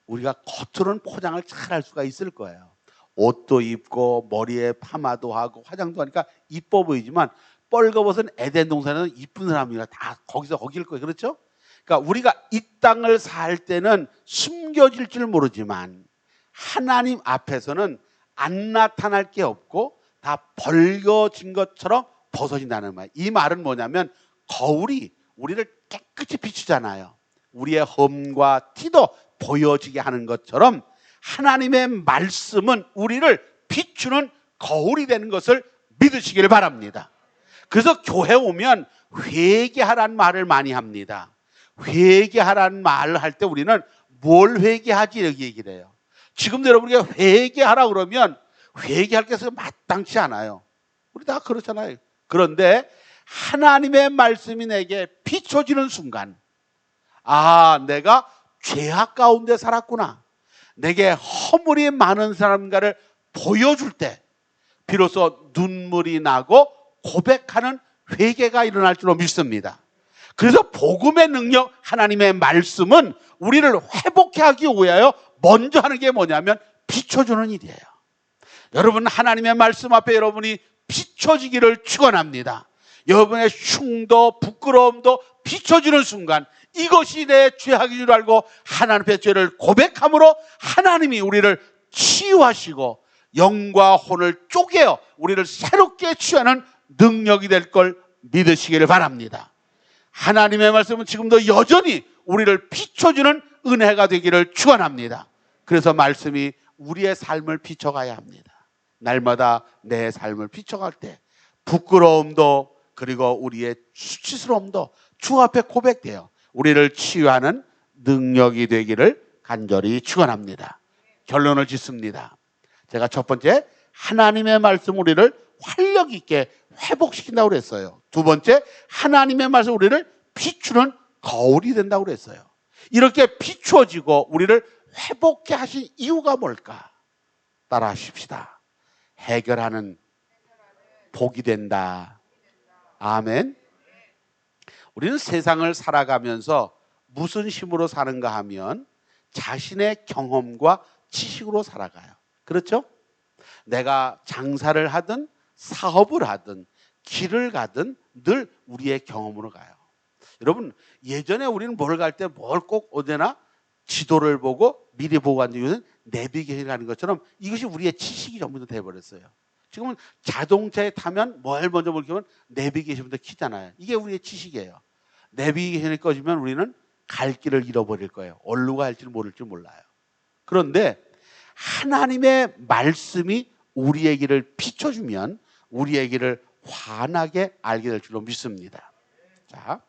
우리가 겉으로는 포장을 잘 할 수가 있을 거예요. 옷도 입고 머리에 파마도 하고 화장도 하니까 이뻐 보이지만 뻘거벗은 에덴 동산에는 이쁜 사람이라 다 거기서 거길 거예요. 그렇죠? 그러니까 우리가 이 땅을 살 때는 숨겨질 줄 모르지만 하나님 앞에서는 안 나타날 게 없고 다 벌거진 것처럼 벗어진다는 말이에요. 이 말은 뭐냐면 거울이 우리를 깨끗이 비추잖아요. 우리의 험과 티도 보여지게 하는 것처럼 하나님의 말씀은 우리를 비추는 거울이 되는 것을 믿으시기를 바랍니다. 그래서 교회 오면 회개하라는 말을 많이 합니다. 회개하라는 말을 할 때 우리는 뭘 회개하지 이렇게 얘기를 해요. 지금도 여러분에게 회개하라 그러면 회개할 게 마땅치 않아요. 우리 다 그렇잖아요. 그런데 하나님의 말씀이 내게 비춰지는 순간 아, 내가 죄악 가운데 살았구나. 내게 허물이 많은 사람과를 보여줄 때 비로소 눈물이 나고 고백하는 회개가 일어날 줄로 믿습니다. 그래서 복음의 능력, 하나님의 말씀은 우리를 회복해 하기 위하여 먼저 하는 게 뭐냐면 비춰주는 일이에요. 여러분, 하나님의 말씀 앞에 여러분이 비춰지기를 축원합니다. 여러분의 흉도 부끄러움도 비춰지는 순간 이것이 내 죄악인 줄 알고 하나님 앞에 죄를 고백함으로 하나님이 우리를 치유하시고 영과 혼을 쪼개어 우리를 새롭게 취하는 능력이 될 걸 믿으시기를 바랍니다. 하나님의 말씀은 지금도 여전히 우리를 비춰주는 은혜가 되기를 축원합니다. 그래서 말씀이 우리의 삶을 비춰가야 합니다. 날마다 내 삶을 비춰갈 때 부끄러움도 그리고 우리의 수치스러움도 주 앞에 고백되어 우리를 치유하는 능력이 되기를 간절히 축원합니다. 결론을 짓습니다. 제가 첫 번째, 하나님의 말씀 우리를 활력 있게 회복시킨다고 그랬어요. 두 번째, 하나님의 말씀 우리를 비추는 거울이 된다고 그랬어요. 이렇게 비추어지고 우리를 회복케 하신 이유가 뭘까? 따라 하십시다. 해결하는 복이 된다. 아멘. 우리는 세상을 살아가면서 무슨 힘으로 사는가 하면 자신의 경험과 지식으로 살아가요. 그렇죠? 내가 장사를 하든 사업을 하든 길을 가든 늘 우리의 경험으로 가요. 여러분, 예전에 우리는 뭘 갈 때 뭘 꼭 어디나 지도를 보고 미리 보고 가는 이유는 내비게이션 가는 것처럼 이것이 우리의 지식이 전부 다 돼버렸어요. 지금은 자동차에 타면 뭘 먼저 보면 내비게이션부터 키잖아요. 이게 우리의 지식이에요. 내비게이션이 꺼지면 우리는 갈 길을 잃어버릴 거예요. 어디로 가야 할지 모를 줄 몰라요. 그런데 하나님의 말씀이 우리의 길을 비춰주면 우리의 길을 환하게 알게 될 줄로 믿습니다. 자,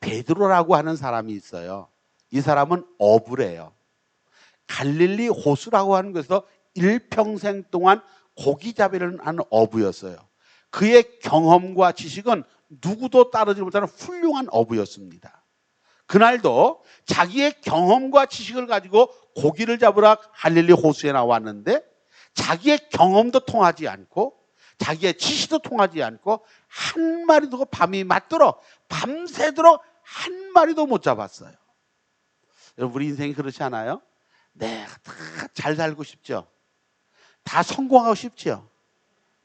베드로라고 하는 사람이 있어요. 이 사람은 어부래요. 갈릴리 호수라고 하는 곳에서 일평생 동안 고기잡이를 하는 어부였어요. 그의 경험과 지식은 누구도 따르지 못하는 훌륭한 어부였습니다. 그날도 자기의 경험과 지식을 가지고 고기를 잡으러 갈릴리 호수에 나왔는데 자기의 경험도 통하지 않고 자기의 지식도 통하지 않고 한 마리도 밤이 맞도록 밤새도록 한 마리도 못 잡았어요. 여러분, 우리 인생이 그렇지 않아요? 내가 다 잘 살고 싶죠? 다 성공하고 싶죠?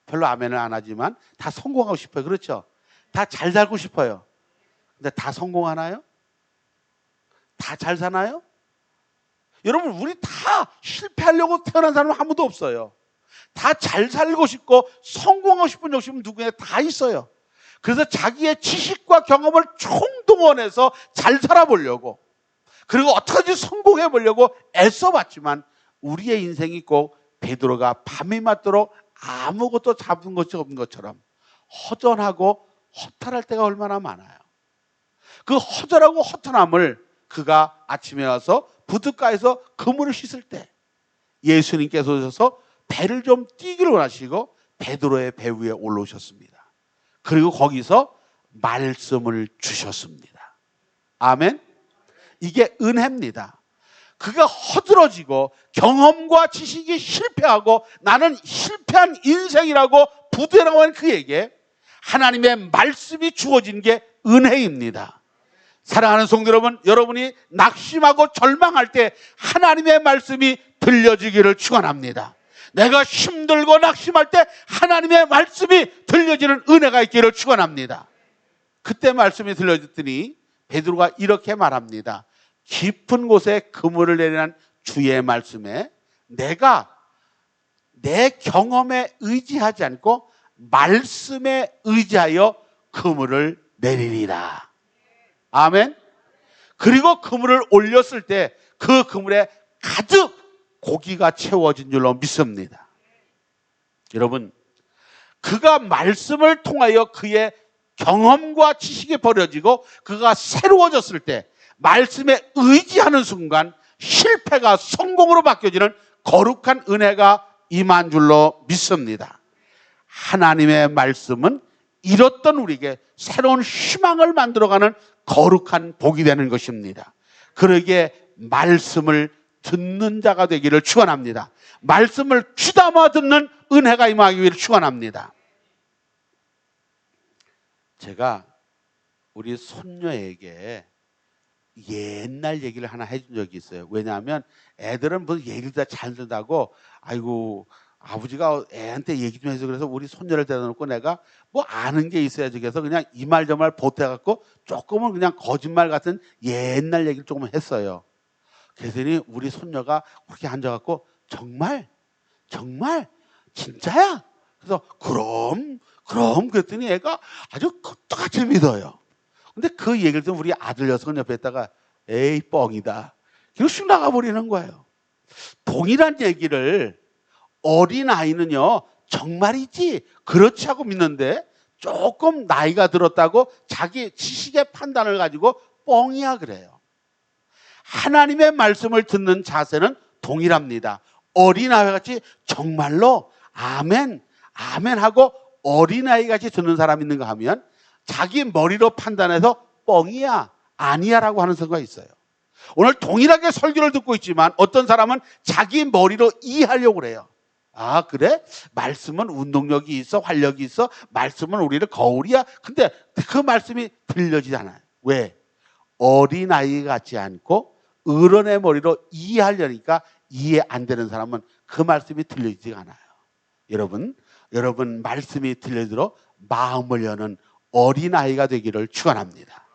별로 아멘을 안 하지만 다 성공하고 싶어요. 그렇죠? 다 잘 살고 싶어요. 근데 다 성공하나요? 다 잘 사나요? 여러분, 우리 다 실패하려고 태어난 사람은 아무도 없어요. 다 잘 살고 싶고 성공하고 싶은 욕심은 누구나 다 있어요. 그래서 자기의 지식과 경험을 총동원해서 잘 살아보려고 그리고 어떻게든지 성공해 보려고 애써봤지만 우리의 인생이 꼭 베드로가 밤이 맞도록 아무것도 잡은 것이 없는 것처럼 허전하고 허탈할 때가 얼마나 많아요. 그 허전하고 허탈함을 그가 아침에 와서 부둣가에서 그물을 씻을 때 예수님께서 오셔서 배를 좀 띄기를 원하시고 베드로의 배 위에 올라오셨습니다. 그리고 거기서 말씀을 주셨습니다. 아멘. 이게 은혜입니다. 그가 허들어지고 경험과 지식이 실패하고 나는 실패한 인생이라고 부드러워한 그에게 하나님의 말씀이 주어진 게 은혜입니다. 사랑하는 성도 여러분, 여러분이 낙심하고 절망할 때 하나님의 말씀이 들려지기를 축원합니다. 내가 힘들고 낙심할 때 하나님의 말씀이 들려지는 은혜가 있기를 축원합니다. 그때 말씀이 들려졌더니 베드로가 이렇게 말합니다. 깊은 곳에 그물을 내리는 주의 말씀에 내가 내 경험에 의지하지 않고 말씀에 의지하여 그물을 내리리라. 아멘. 그리고 그물을 올렸을 때 그 그물에 가득 고기가 채워진 줄로 믿습니다. 여러분, 그가 말씀을 통하여 그의 경험과 지식이 버려지고 그가 새로워졌을 때 말씀에 의지하는 순간 실패가 성공으로 바뀌어지는 거룩한 은혜가 임한 줄로 믿습니다. 하나님의 말씀은 잃었던 우리에게 새로운 희망을 만들어가는 거룩한 복이 되는 것입니다. 그러기에 말씀을 듣는 자가 되기를 축원합니다. 말씀을 귀담아 듣는 은혜가 임하기를 축원합니다. 제가 우리 손녀에게 옛날 얘기를 하나 해준 적이 있어요. 왜냐하면 애들은 뭐 얘기를 다 잘 듣다고 아이고 아버지가 애한테 얘기 좀 해서 그래서 우리 손녀를 데려다 놓고 내가 뭐 아는 게 있어야지 그래서 그냥 이 말 저 말 보태갖고 조금은 그냥 거짓말 같은 옛날 얘기를 조금 했어요. 그랬더니 우리 손녀가 그렇게 앉아갖고 정말 진짜야? 그래서 그럼 그랬더니 애가 아주 똑같이 믿어요. 근데 그 얘기를 듣고 우리 아들 녀석은 옆에 있다가 에이 뻥이다. 그리고 쑥 나가버리는 거예요. 동일한 얘기를 어린아이는요 정말이지 그렇지 하고 믿는데 조금 나이가 들었다고 자기 지식의 판단을 가지고 뻥이야 그래요. 하나님의 말씀을 듣는 자세는 동일합니다. 어린아이 같이 정말로 아멘 하고 어린아이 같이 듣는 사람이 있는가 하면 자기 머리로 판단해서 뻥이야 아니야 라고 하는 성가 있어요. 오늘 동일하게 설교를 듣고 있지만 어떤 사람은 자기 머리로 이해하려고 그래요. 아 그래? 말씀은 운동력이 있어 활력이 있어 말씀은 우리를 거울이야. 근데 그 말씀이 들려지지 않아요. 왜? 어린아이 같지 않고 어른의 머리로 이해하려니까 이해 안 되는 사람은 그 말씀이 들려지지가 않아요. 여러분 말씀이 들려들어 마음을 여는 어린아이가 되기를 축원합니다.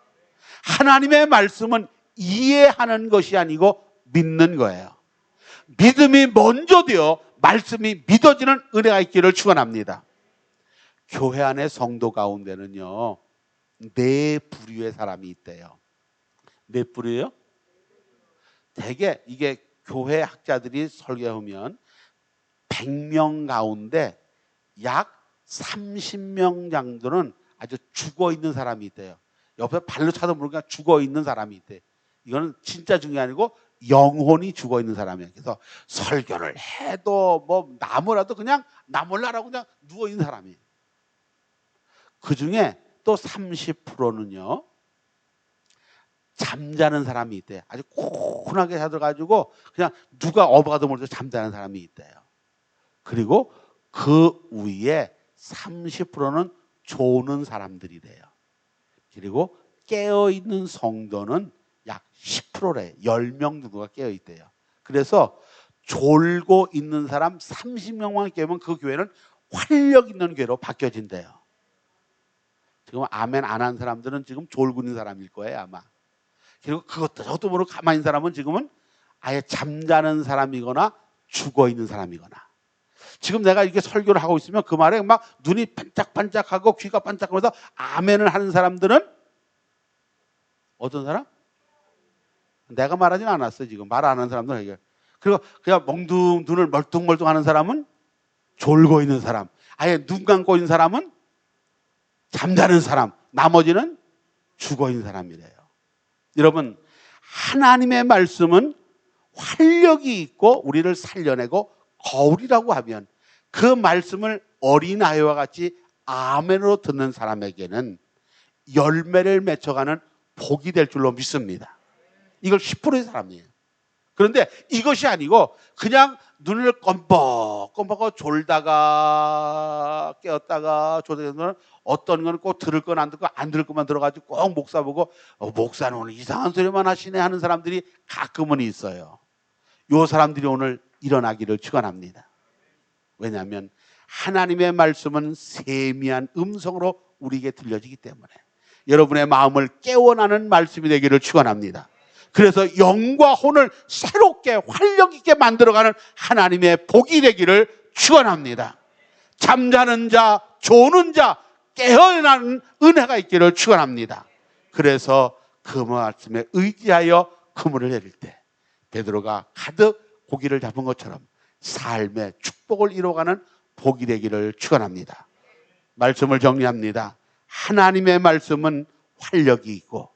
하나님의 말씀은 이해하는 것이 아니고 믿는 거예요. 믿음이 먼저 되어 말씀이 믿어지는 은혜가 있기를 축원합니다. 교회 안의 성도 가운데는요 4부류의 사람이 있대요. 몇 부류요? 대개 이게 교회 학자들이 설계하면 100명 가운데 약 30명 정도는 아주 죽어있는 사람이 있대요. 옆에 발로 차도 모르니까 죽어있는 사람이 있대요. 이거는 진짜 중요한 게 아니고 영혼이 죽어있는 사람이에요. 그래서 설교를 해도 뭐 나무라도 그냥 나몰라라고 그냥 누워있는 사람이에요. 그 중에 또 30%는요 잠자는 사람이 있대요. 아주 고운하게 자들어가지고 그냥 누가 어봐도 모르게 잠자는 사람이 있대요. 그리고 그 위에 30%는 조는 사람들이래요. 그리고 깨어있는 성도는 약 10%래. 10명 정도가 깨어있대요. 그래서 졸고 있는 사람 30명만 깨면 그 교회는 활력 있는 교회로 바뀌어진대요. 지금 아멘 안 한 사람들은 지금 졸고 있는 사람일 거예요 아마. 그리고 저것도 모르고 가만히 있는 사람은 지금은 아예 잠자는 사람이거나 죽어있는 사람이거나. 지금 내가 이렇게 설교를 하고 있으면 그 말에 막 눈이 반짝반짝하고 귀가 반짝하면서 아멘을 하는 사람들은 어떤 사람? 내가 말하진 않았어요. 지금 말 안 하는 사람들은 이게. 그리고 그냥 눈을 멀뚱멀뚱 하는 사람은 졸고 있는 사람. 아예 눈 감고 있는 사람은 잠자는 사람. 나머지는 죽어 있는 사람이래요. 여러분 하나님의 말씀은 활력이 있고 우리를 살려내고 거울이라고 하면 그 말씀을 어린아이와 같이 아멘으로 듣는 사람에게는 열매를 맺혀가는 복이 될 줄로 믿습니다. 이걸 10%의 사람이에요. 그런데 이것이 아니고 그냥 눈을 껌뻑껌뻑하고 졸다가 깨었다가 졸다가 어떤 건 꼭 들을 건 안 듣고 안 들을 것만 들어가지고 꼭 목사 보고 목사는 오늘 이상한 소리만 하시네 하는 사람들이 가끔은 있어요. 요 사람들이 오늘 일어나기를 축원합니다. 왜냐하면 하나님의 말씀은 세미한 음성으로 우리에게 들려지기 때문에 여러분의 마음을 깨워나는 말씀이 되기를 축원합니다. 그래서 영과 혼을 새롭게 활력 있게 만들어가는 하나님의 복이 되기를 축원합니다. 잠자는 자, 조는 자, 깨어나는 은혜가 있기를 축원합니다. 그래서 그 말씀에 의지하여 그물을 내릴 때 베드로가 가득 고기를 잡은 것처럼 삶의 축복을 이루어가는 복이 되기를 축원합니다. 말씀을 정리합니다. 하나님의 말씀은 활력이 있고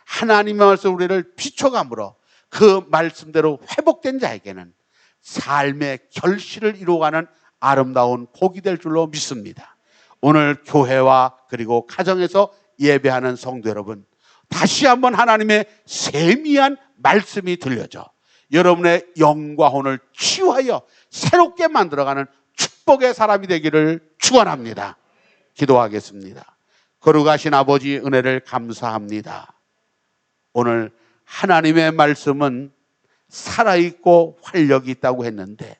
하나님의 말씀 우리를 비춰감으로 그 말씀대로 회복된 자에게는 삶의 결실을 이루어가는 아름다운 복이 될 줄로 믿습니다. 오늘 교회와 그리고 가정에서 예배하는 성도 여러분, 다시 한번 하나님의 세미한 말씀이 들려져 여러분의 영과 혼을 치유하여 새롭게 만들어가는 축복의 사람이 되기를 축원합니다. 기도하겠습니다. 거룩하신 아버지 은혜를 감사합니다. 오늘 하나님의 말씀은 살아있고 활력이 있다고 했는데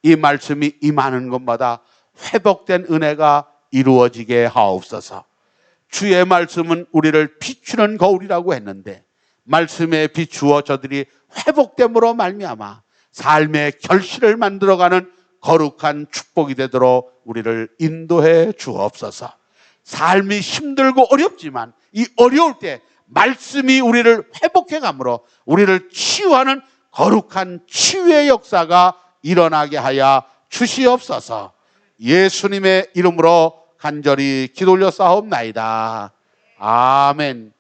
이 말씀이 임하는 것마다 회복된 은혜가 이루어지게 하옵소서. 주의 말씀은 우리를 비추는 거울이라고 했는데 말씀에 비추어 저들이 회복됨으로 말미암아 삶의 결실을 만들어가는 거룩한 축복이 되도록 우리를 인도해 주옵소서. 삶이 힘들고 어렵지만 이 어려울 때 말씀이 우리를 회복해 가므로 우리를 치유하는 거룩한 치유의 역사가 일어나게 하여 주시옵소서. 예수님의 이름으로 간절히 기도 올려 싸움나이다. 아멘.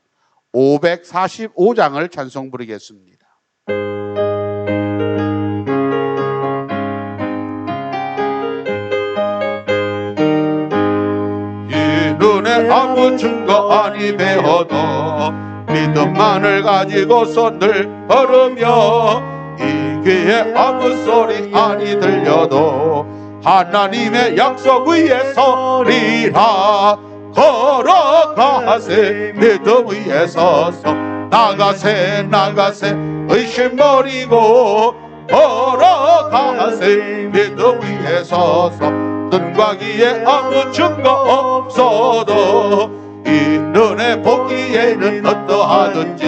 545장을 찬송 부르겠습니다. 이 눈에 아무 증거 아니 배워도 믿음만을 가지고서 늘 걸으며 이 귀에 아무 소리 아니 들려도 하나님의 약속 위에 서리라. 걸어가세 믿음 위에 서서 나가세 나가세 의심 버리고 걸어가세 믿음 위에 서서 눈과 귀에 아무 증거 없어도 이 눈에 보기에는 어떠하든지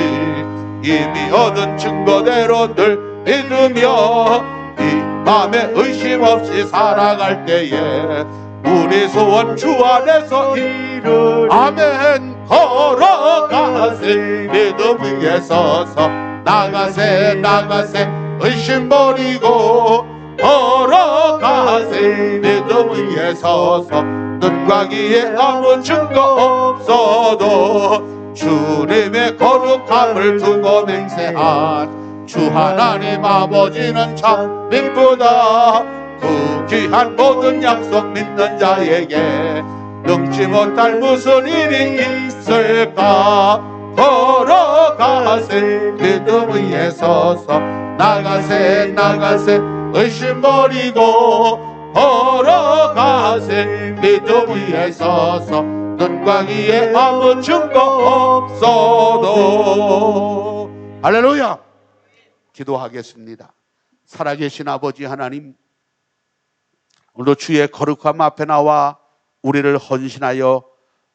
이미 얻은 증거대로 늘 믿으며 이 맘에 의심 없이 살아갈 때에 우리 소원 주 안에서 이루리. 아멘. 걸어가세 믿음 위에 서서 나가세 나가세 의심 버리고 걸어가세 믿음 위에 서서 눈과 귀에 아무 증거 없어도 주님의 거룩함을 두고 맹세한 주 하나님 아버지는 참 이쁘다. 그 귀한 모든 약속 믿는 자에게 능치 못할 무슨 일이 있을까. 걸어가세 믿음 위에 서서 나가세 나가세 의심 버리고 걸어가세 믿음 위에 서서 눈과 귀에 아무 증거 없어도. 할렐루야. 기도하겠습니다. 살아계신 아버지 하나님, 오늘도 주의 거룩함 앞에 나와 우리를 헌신하여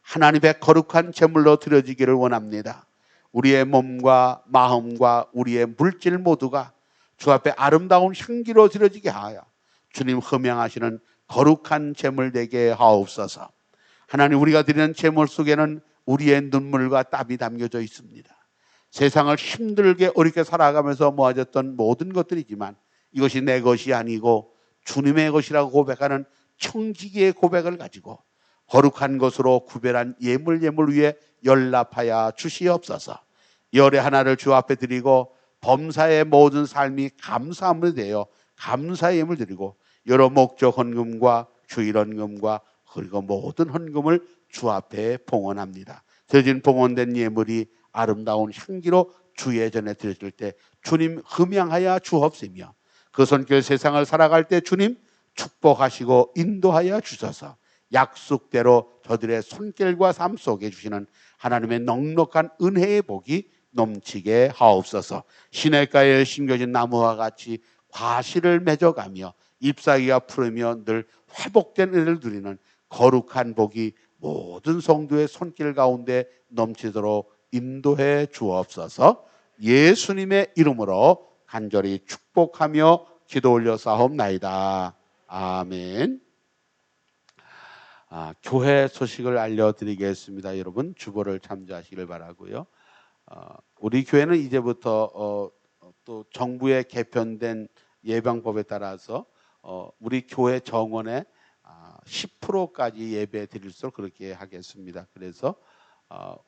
하나님의 거룩한 제물로 드려지기를 원합니다. 우리의 몸과 마음과 우리의 물질 모두가 주 앞에 아름다운 향기로 드려지게 하여 주님 흠양하시는 거룩한 제물 되게 하옵소서. 하나님, 우리가 드리는 제물 속에는 우리의 눈물과 땀이 담겨져 있습니다. 세상을 힘들게 어렵게 살아가면서 모아졌던 모든 것들이지만 이것이 내 것이 아니고 주님의 것이라고 고백하는 청지기의 고백을 가지고 거룩한 것으로 구별한 예물 위에 연락하여 주시옵소서. 열의 하나를 주 앞에 드리고 범사의 모든 삶이 감사함으로 되어 감사의 예물 드리고 여러 목적 헌금과 주일 헌금과 그리고 모든 헌금을 주 앞에 봉헌합니다. 드려진 봉헌된 예물이 아름다운 향기로 주의 전에 드려질 때 주님 흠양하여 주옵시며 그 손길 세상을 살아갈 때 주님 축복하시고 인도하여 주셔서 약속대로 저들의 손길과 삶 속에 주시는 하나님의 넉넉한 은혜의 복이 넘치게 하옵소서. 시냇가에 심겨진 나무와 같이 과실을 맺어가며 잎사귀가 푸르며 늘 회복된 은혜를 누리는 거룩한 복이 모든 성도의 손길 가운데 넘치도록 인도해 주옵소서. 예수님의 이름으로 간절히 축복하며 기도 올려 싸움나이다. 아멘. 교회 소식을 알려드리겠습니다. 여러분 주보를 참조하시길 바라고요. 우리 교회는 이제부터 또 정부의 개편된 예방법에 따라서 우리 교회 정원에 10%까지 예배 드릴 수 있도록 그렇게 하겠습니다. 그래서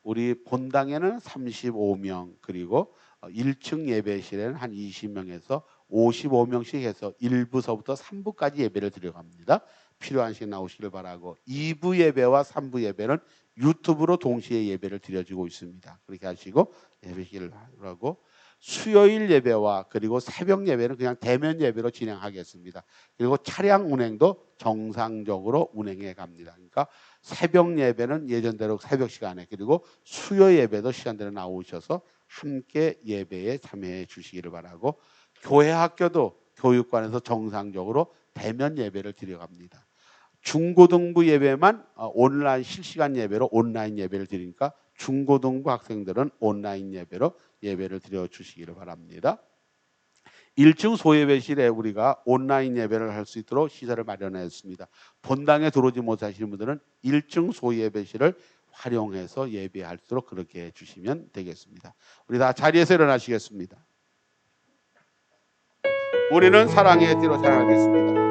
우리 본당에는 35명 그리고 1층 예배실에는 한 20명에서 55명씩 해서 1부서부터 3부까지 예배를 드려갑니다. 필요한 시간 나오시길 바라고 2부 예배와 3부 예배는 유튜브로 동시에 예배를 드려지고 있습니다. 그렇게 하시고 예배시길 바라고 수요일 예배와 그리고 새벽 예배는 그냥 대면 예배로 진행하겠습니다. 그리고 차량 운행도 정상적으로 운행해 갑니다. 그러니까 새벽 예배는 예전대로 새벽 시간에 그리고 수요 예배도 시간대로 나오셔서 함께 예배에 참여해 주시기를 바라고 교회 학교도 교육관에서 정상적으로 대면 예배를 드려갑니다. 중고등부 예배만 온라인 실시간 예배로 온라인 예배를 드리니까 중고등부 학생들은 온라인 예배로 예배를 드려 주시기를 바랍니다. 1층 소예배실에 우리가 온라인 예배를 할 수 있도록 시설을 마련했습니다. 본당에 들어오지 못하시는 분들은 1층 소예배실을 활용해서 예배할 수 있도록 그렇게 해주시면 되겠습니다. 우리 다 자리에서 일어나시겠습니다. 우리는 사랑의 띠로 찬양하겠습니다.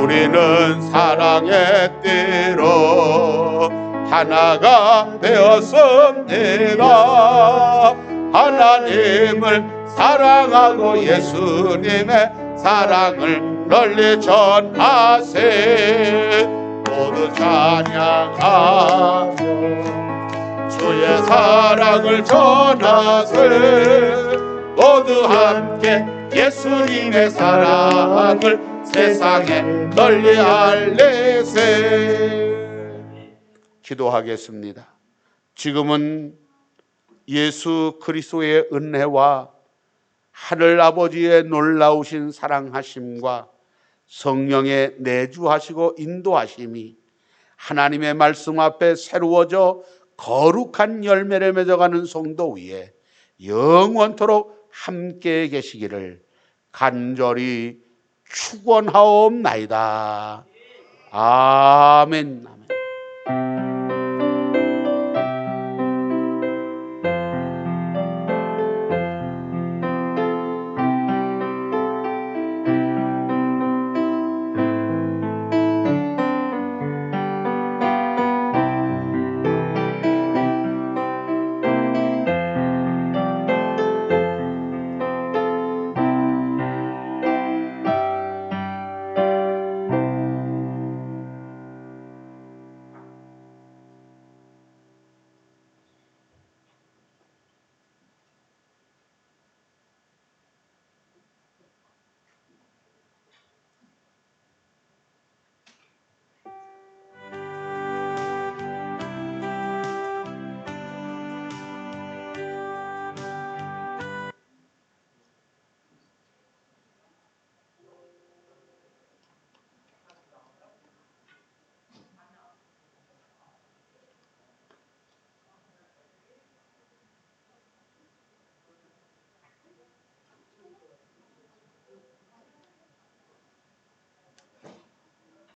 우리는 사랑의 띠로 하나가 되었습니다. 하나님을 사랑하고 예수님의 사랑을 널리 전하세. 모두 찬양하며 주의 사랑을 전하세. 모두 함께 예수님의 사랑을 세상에 널리 알리세. 기도하겠습니다. 지금은 예수 그리스도의 은혜와 하늘 아버지의 놀라우신 사랑하심과 성령의 내주하시고 인도하심이 하나님의 말씀 앞에 새로워져 거룩한 열매를 맺어가는 성도 위에 영원토록 함께 계시기를 간절히 축원하옵나이다. 아멘.